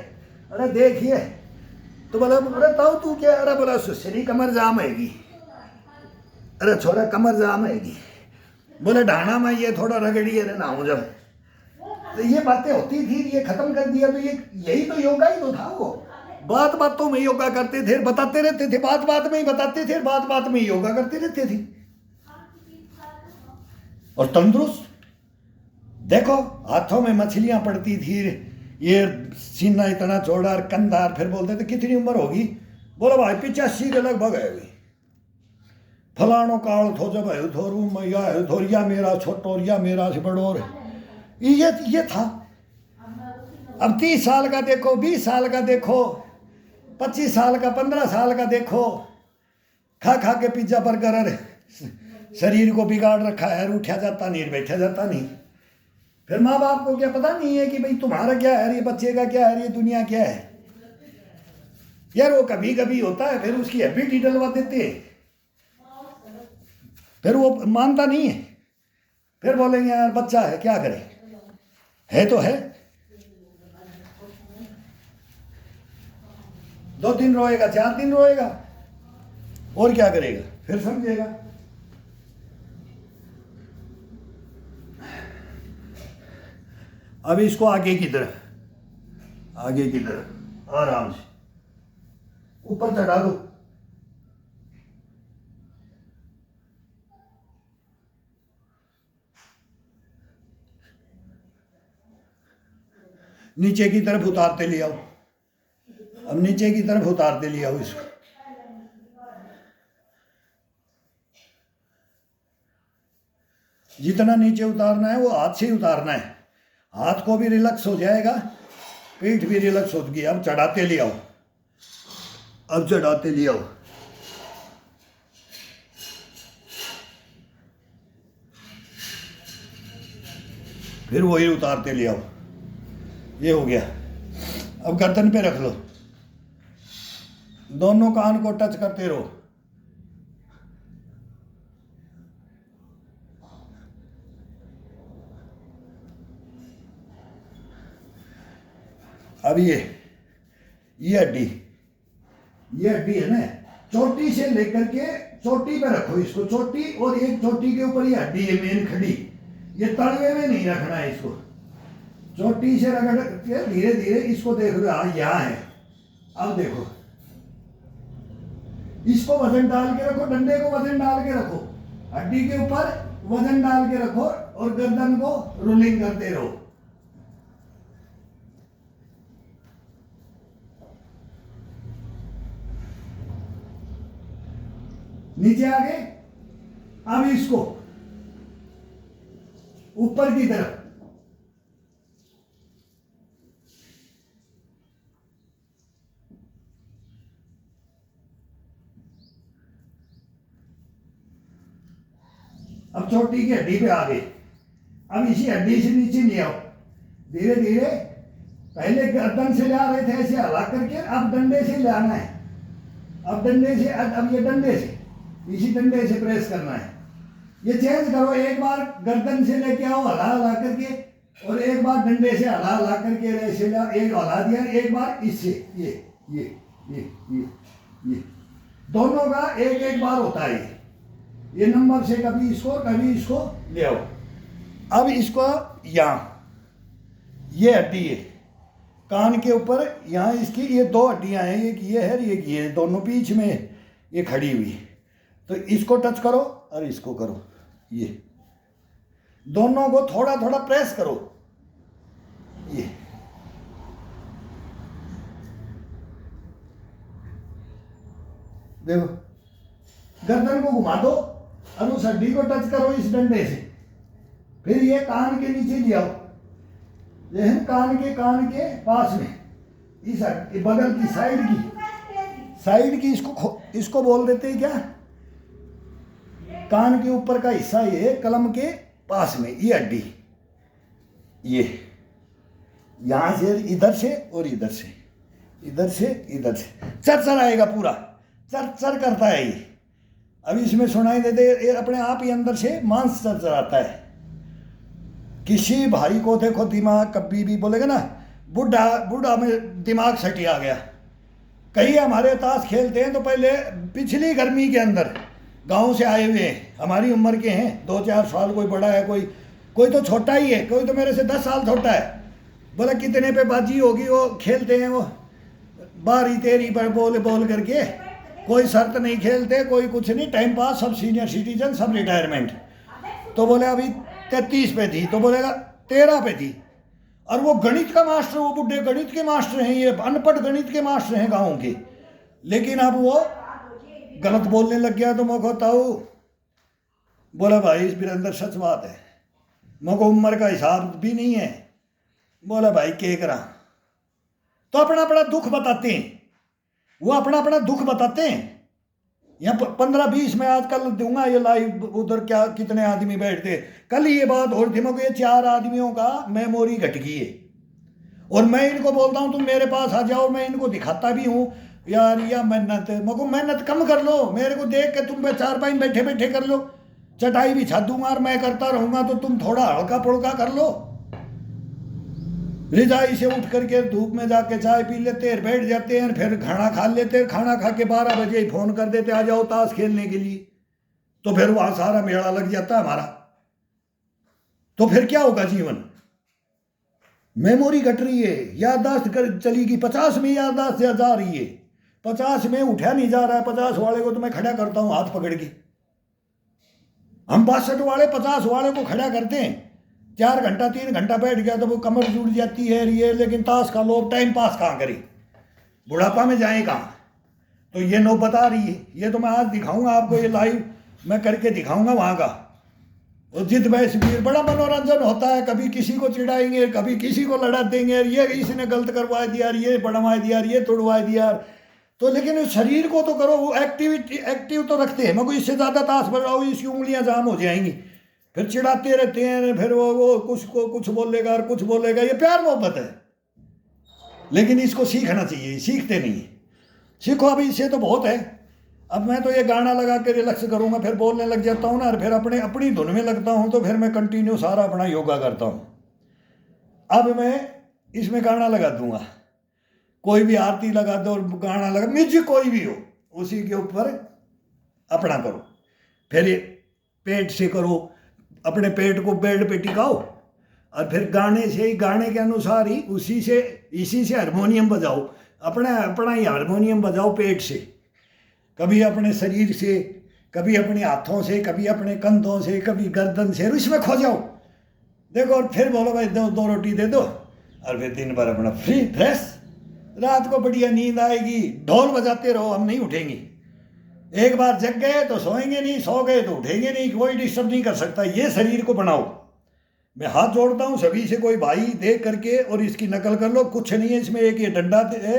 अरे देखिए। तो बोला अरे ताऊ तू क्या, अरे बोला सुसरी कमर जाम हैगी, अरे छोरा कमर जाम हैगी, बोले ढाना में ये थोड़ा रगड़ी है ना हूँ जब। तो ये बातें होती थी, ये खत्म कर दिया। तो ये यही तो योगा ही तो था। वो बात बातों में योगा करते थे, बताते रहते थे, बात बात में ही बताते थे, बात बात में योगा करते रहते थे और तंदुरुस्त। देखो हाथों में मछलियां पड़ती थी, ये सीना इतना चौड़ा और कंधार। फिर बोलते थे कितनी उम्र होगी, बोला भाई 85 के लगभग है। फलानो काल थो जब है थोरू मैया है थोरिया मेरा छोटोरिया मेरा से बड़ोर, ये था। अब 30 साल का देखो, 20 साल का देखो, 25 साल का, 15 साल का देखो, खा खा के पिज्जा बर्गर शरीर को बिगाड़ रखा है। उठा जाता नहीं, बैठा जाता नहीं। फिर माँ बाप को क्या पता नहीं है कि भाई तुम्हारा क्या है, ये बच्चे का क्या है, ये दुनिया क्या है यार। वो कभी कभी होता है, फिर उसकी हैबिट ही डलवा देते हैं, फिर वो मानता नहीं है। फिर बोलेंगे यार बच्चा है क्या करे, है तो है। 2 दिन रोएगा, 4 दिन रोएगा, और क्या करेगा, फिर समझेगा। अब इसको आगे की तरफ, आगे की तरफ आराम से ऊपर चढ़ा दो। नीचे की तरफ उतारते ले आओ। अब नीचे की तरफ उतारते ले आओ इसको। जितना नीचे उतारना है वो हाथ से ही उतारना है। हाथ को भी रिलैक्स हो जाएगा, पीठ भी रिलैक्स होगी। अब चढ़ाते ले आओ, अब चढ़ाते ले आओ। फिर वही उतारते ले आओ। ये हो गया। अब गर्दन पे रख लो, दोनों कान को टच करते रहो। अब ये हड्डी, ये हड्डी है ना, चोटी से लेकर के चोटी पे रखो इसको, चोटी और एक चोटी के ऊपर ये हड्डी है मेन खड़ी। ये तलवे में नहीं रखना है इसको, चोटी से रगड़ के धीरे धीरे इसको देख लो। हाँ यहाँ है, अब देखो इसको वजन डाल के रखो, डंडे को वजन डाल के रखो, हड्डी के ऊपर वजन डाल के रखो और गर्दन को रोलिंग करते रहो। नीचे आगे, अब इसको ऊपर की तरफ, अब चोटी की हड्डी पे आ गए। अब इसी हड्डी से नीचे नहीं आओ, धीरे धीरे, पहले गर्दन से ला रहे थे ऐसे हला करके, अब डंडे से लाना है। अब डंडे से, अब ये डंडे से, इसी डंडे से प्रेस करना है। ये चेंज करो, एक बार गर्दन से लेके आओ हला हला करके, और एक बार डंडे से हला हला करके ऐसे एक हला दिया, एक बार इससे, ये दोनों का एक एक बार होता है। ये नंबर से कभी इसको ले आओ। अब इसको यहाँ, ये हड्डी है कान के ऊपर, यहाँ इसकी ये दो हड्डियाँ हैं, एक ये है, एक ये, दोनों बीच में ये खड़ी हुई। तो इसको टच करो और इसको करो, ये दोनों को थोड़ा थोड़ा प्रेस करो। ये देखो, गर्दन को घुमा दो और उस हड्डी को टच करो इस डंडे से। फिर ये कान के नीचे ले आओ, ये है कान के पास में, इस बगल की साइड की इसको बोल देते हैं क्या, कान के ऊपर का हिस्सा, ये कलम के पास में ये हड्डी, ये यहां से इधर से और इधर से, इधर से इधर से चरचर आएगा, पूरा चरचर करता है ये। अब इसमें सुनाई देते, ये अपने आप ही अंदर से मांस चरचर आता है। किसी भाई को देखो दिमाग कभी भी बोलेगा ना, बूढ़ा में दिमाग सटी आ गया। कई हमारे ताश खेलते हैं तो पहले पिछली गर्मी के अंदर गांव से आए हुए हैं, हमारी उम्र के हैं, 2-4 साल, कोई बड़ा है, कोई तो छोटा ही है, कोई तो मेरे से 10 साल छोटा है। बोला कितने पे बाजी होगी, वो खेलते हैं, वो 12-13 पर बोल करके, कोई शर्त नहीं खेलते, कोई कुछ नहीं, टाइम पास, सब सीनियर सिटीजन, सब रिटायरमेंट। तो बोले अभी 33 पे थी, तो बोलेगा 13 पे थी। और वो गणित का मास्टर, वो बुढ़े गणित के मास्टर हैं, ये अनपढ़ गणित के मास्टर हैं गाँव के। लेकिन अब वो गलत बोलने लग गया तो मैं कहता हूँ, बोला भाई इस वीरेंद्र सच बात है, मको उम्र का हिसाब भी नहीं है। बोला भाई क्या करा, तो अपना अपना दुख बताते हैं, वो अपना अपना दुख बताते हैं। यहाँ 15-20 में आजकल दूंगा ये लाइव, उधर क्या कितने आदमी बैठते। कल ये बात और थी, मको ये 4 आदमियों का मेमोरी घट गई है, और मैं इनको बोलता हूँ तुम मेरे पास आ जाओ, मैं इनको दिखाता भी हूँ यार, या मको मेहनत कम कर लो, मेरे को देख के तुम 4 बैठे बैठे कर लो, चटाई बिछा दूंगा और मैं करता रहूंगा, तो तुम थोड़ा हल्का पुल्का कर लो। रिजाई से उठ करके धूप में जाके चाय पी लेते हैं, बैठ जाते हैं, फिर खाना खा लेते हैं, खाना खा के 12 बजे ही फोन कर देते आ जाओ ताश खेलने के लिए, तो फिर वहां सारा मेला लग जाता है हमारा। तो फिर क्या होगा जीवन, मेमोरी घट रही है, याददाश्त चलेगी, 50 में याददाश्त जा रही है, 50 में उठा नहीं जा रहा है। 50 वाले को तो मैं खड़ा करता हूं हाथ पकड़ के, हम 62 वाले 50 वाले को खड़ा करते हैं, 4 घंटा 3 घंटा बैठ गया तो वो कमर जुड़ जाती है ये। लेकिन ताश का लोग टाइम पास कहाँ करे, बुढ़ापा में जाए कहाँ। तो ये नौबत आ रही है, ये तो मैं आज दिखाऊंगा आपको, ये लाइव मैं करके दिखाऊंगा वहाँ का। और जिद बहस भी बड़ा मनोरंजन होता है, कभी किसी को चिढ़ाएंगे, कभी किसी को लड़ा देंगे, ये इसने गलत करवा दिया, ये बढ़वा दिया, ये तोड़वा दिया। तो लेकिन शरीर को तो करो, वो एक्टिव तो रखते हैं। मगर इससे ज़्यादा ताश बजाओ, इसकी उंगलियां जाम हो जाएंगी, फिर चिढ़ाते रहते हैं, फिर वो कुछ को कुछ बोलेगा और कुछ बोलेगा। ये प्यार मोहब्बत है, लेकिन इसको सीखना चाहिए, सीखते नहीं। सीखो, अभी इससे तो बहुत है। अब मैं तो ये गाना लगा के रिलैक्स करूँगा, फिर बोलने लग जाता हूँ ना, और फिर अपनी धुन में लगता हूँ, तो फिर मैं कंटिन्यू सारा अपना योगा करता हूँ। अब मैं इसमें गाना लगा दूंगा, कोई भी आरती लगा दो और गाना लगा, म्यूजिक कोई भी हो, उसी के ऊपर अपना करो। फिर ये पेट से करो, अपने पेट को बेड पे टिकाओ, और फिर गाने से ही, गाने के अनुसार ही इसी से हारमोनियम बजाओ, अपना ही हारमोनियम बजाओ पेट से। कभी अपने शरीर से, कभी अपने हाथों से, कभी अपने कंधों से, कभी गर्दन से, इसमें खो जाओ। देखो और फिर बोलो भाई दो रोटी दे दो, और फिर दिन भर अपना फ्री फ्रेश, रात को बढ़िया नींद आएगी, ढोल बजाते रहो, हम नहीं उठेंगे। एक बार जग गए तो सोएंगे नहीं, सो गए तो उठेंगे नहीं, कोई डिस्टर्ब नहीं कर सकता। ये शरीर को बनाओ। मैं हाथ जोड़ता हूँ सभी से, कोई भाई देख करके और इसकी नकल कर लो। कुछ नहीं है इसमें, एक ये डंडा है,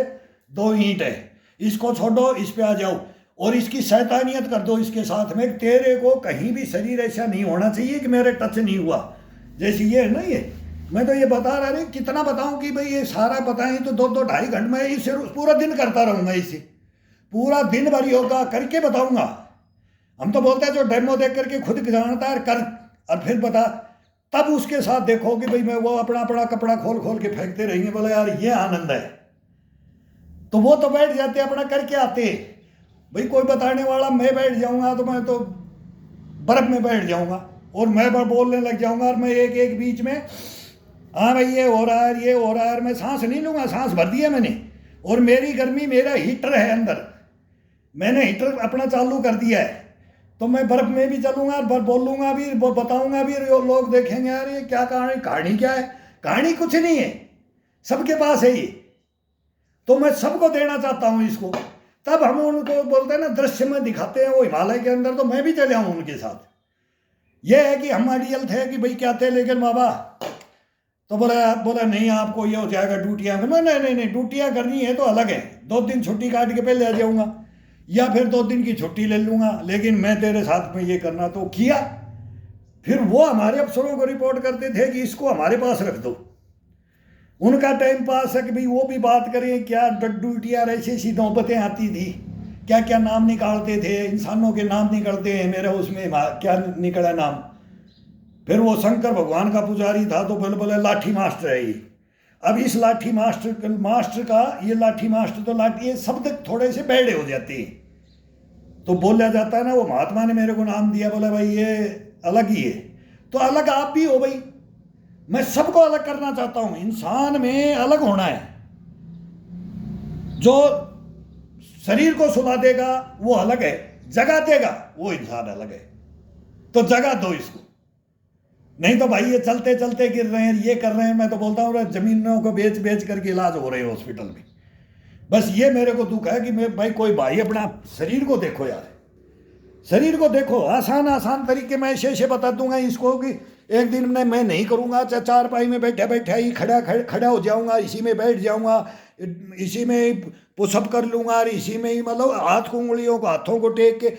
2 ईंट है, इसको छोड़ो, इस पे आ जाओ और इसकी शैतानियत कर दो इसके साथ में। तेरे को कहीं भी शरीर ऐसा नहीं होना चाहिए कि मेरे टच नहीं हुआ। जैसे ये है ना, ये मैं तो ये बता रहा नहीं, कितना बताऊं कि भाई ये सारा बताएं तो 2-2 ढाई घंटे में इसे पूरा दिन करता रहूंगा, इसे पूरा दिन भर योगा करके बताऊंगा। हम तो बोलते हैं जो डेमो देख करके खुद जानता है कर, और फिर बता, तब उसके साथ देखो कि भाई मैं वो अपना कपड़ा खोल खोल के फेंकते रहेंगे, बोले यार ये आनंद है। तो वो तो बैठ जाते अपना करके आते। भाई कोई बताने वाला, मैं बैठ जाऊंगा तो मैं तो बर्फ में बैठ जाऊंगा और मैं बोलने लग जाऊंगा, और मैं एक बीच में हाँ भाई ये हो रहा है, ये हो रहा है, मैं सांस नहीं लूंगा, सांस भर दिया मैंने। और मेरी गर्मी, मेरा हीटर है अंदर, मैंने हीटर अपना चालू कर दिया है, तो मैं बर्फ में भी चलूंगा और बोलूंगा भी, बताऊंगा भी, लोग देखेंगे यार ये क्या कहानी क्या है। कहानी कुछ नहीं है, सबके पास है ये, तो मैं सबको देना चाहता हूँ इसको। तब हम उनको बोलते हैं ना, दृश्य में दिखाते हैं वो हिमालय के अंदर, तो मैं भी चले आऊँ उनके साथ। ये है कि हम आइडियल थे कि भाई क्या थे, लेकिन बाबा तो बोला नहीं आपको ये हो जाएगा ड्यूटियाँ। नहीं, ड्यूटियाँ करनी है तो अलग है, 2 दिन छुट्टी काट के पहले आ जाऊँगा, या फिर 2 दिन की छुट्टी ले लूँगा, लेकिन मैं तेरे साथ में ये करना। तो किया। फिर वो हमारे अफसरों को रिपोर्ट करते थे कि इसको हमारे पास रख दो। उनका टाइम पास है कि भाई वो भी बात करें, क्या ड्यूटियाँ ऐसी ऐसी नौबतें आती थी, क्या क्या नाम निकालते थे, इंसानों के नाम निकलते हैं। मेरा उसमें क्या निकला नाम, फिर वो शंकर भगवान का पुजारी था, तो बोले लाठी मास्टर है ये। अब इस लाठी मास्टर का ये लाठी मास्टर, तो लाठी, ये शब्द थोड़े से बैठे हो जाते हैं, तो बोला जाता है ना, वो महात्मा ने मेरे को नाम दिया, बोला भाई ये अलग ही है। तो अलग आप भी हो भाई, मैं सबको अलग करना चाहता हूं। इंसान में अलग होना है। जो शरीर को सुला देगा वो अलग है, जगा देगा वो इंसान अलग है। तो जगा दो इसको, नहीं तो भाई ये चलते चलते गिर रहे हैं, ये कर रहे हैं। मैं तो बोलता हूँ जमीनों को बेच करके इलाज हो रहे हैं हॉस्पिटल में। बस ये मेरे को दुख है कि मैं भाई, कोई भाई अपना शरीर को देखो यार, शरीर को देखो। आसान तरीके मैं ऐसे बता दूंगा इसको कि एक दिन में मैं नहीं करूंगा, चारपाई में बैठा ही खड़ा हो जाऊंगा, इसी में बैठ जाऊंगा, इसी में पुशअप कर लूंगा, और इसी में ही मतलब हाथों को टेक के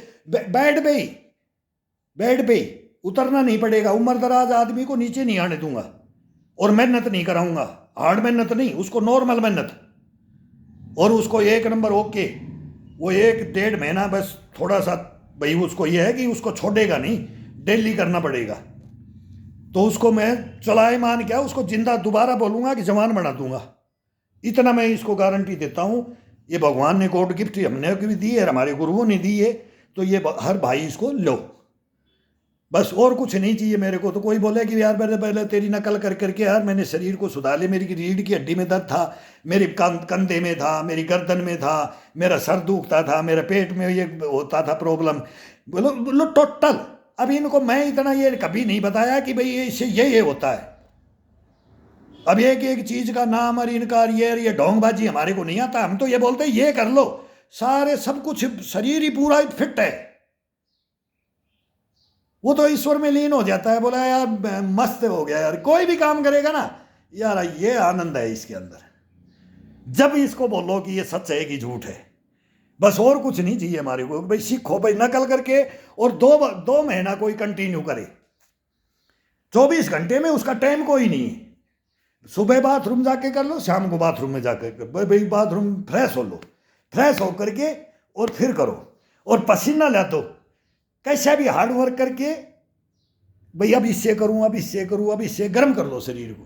बेड पे उतरना नहीं पड़ेगा। उम्र दराज आदमी को नीचे नहीं आने दूंगा, और मेहनत नहीं कराऊंगा, हार्ड मेहनत नहीं, उसको नॉर्मल मेहनत, और उसको 1 नंबर ओके। वो 1-1.5 महीना बस थोड़ा सा भाई उसको ये है कि उसको छोड़ेगा नहीं, डेली करना पड़ेगा। तो उसको मैं चलाए मान क्या, उसको जिंदा दोबारा बोलूँगा कि जवान बना दूंगा। इतना मैं इसको गारंटी देता हूँ। ये भगवान ने गॉड गिफ्ट हमने भी दी है, हमारे गुरुओं ने दी है, तो ये हर भाई इसको लो, बस और कुछ नहीं चाहिए मेरे को। तो कोई बोले कि यार मैंने पहले तेरी नकल करके यार मैंने शरीर को सुधार लिया, मेरी रीढ़ की हड्डी में दर्द था, मेरे कंधे में था, मेरी गर्दन में था, मेरा सर दुखता था, मेरे पेट में ये होता था प्रॉब्लम, बोलो टोटल। अब इनको मैं इतना ये कभी नहीं बताया कि भाई इससे ये होता है। अब एक चीज़ का नाम और इनका ये ढोंगबाजी हमारे को नहीं आता। हम तो ये बोलते हैं ये कर लो, सारे सब कुछ शरीर ही पूरा फिट है, वो तो ईश्वर में लीन हो जाता है। बोला यार मस्त हो गया यार, कोई भी काम करेगा ना यार, ये आनंद है इसके अंदर। जब इसको बोलो कि ये सच है कि झूठ है, बस और कुछ नहीं चाहिए हमारे को। भाई सीखो भाई नकल करके, और 2 महीना कोई कंटिन्यू करे, 24 घंटे में उसका टाइम कोई नहीं है। सुबह बाथरूम जाके कर लो, शाम को बाथरूम में जाके भाई बाथरूम फ्रेश हो लो, फ्रेश हो करके और फिर करो, और पसीना ला दो। कैसा भी हार्ड वर्क करके भाई अब इससे करूँ, अब इससे करूँ, अब इससे गर्म कर लो शरीर को।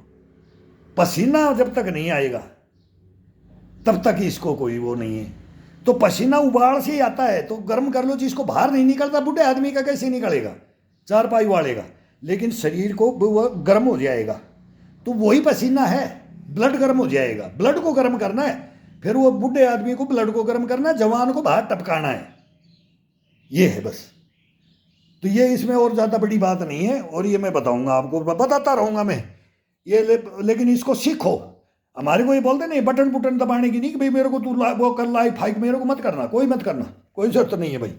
पसीना जब तक नहीं आएगा तब तक इसको कोई वो नहीं है। तो पसीना उबाल से ही आता है, तो गर्म कर लो। जिसको बाहर नहीं निकलता, बूढ़े आदमी का कैसे निकलेगा, चारपाई वालेगा, लेकिन शरीर को वो गर्म हो जाएगा, तो वही पसीना है, ब्लड गर्म हो जाएगा। ब्लड को गर्म करना है, फिर वो बूढ़े आदमी को ब्लड को गर्म करना है, जवान को बाहर टपकाना है। ये है बस। तो ये इसमें और ज़्यादा बड़ी बात नहीं है, और ये मैं बताऊंगा आपको, बताता रहूँगा मैं ये लेकिन इसको सीखो। हमारे को ये बोलते नहीं बटन बुटन दबाने की नहीं कि भाई मेरे को तू वो कर लाइक फाइक, मेरे को मत करना, कोई मत करना, कोई जरूरत नहीं है भाई।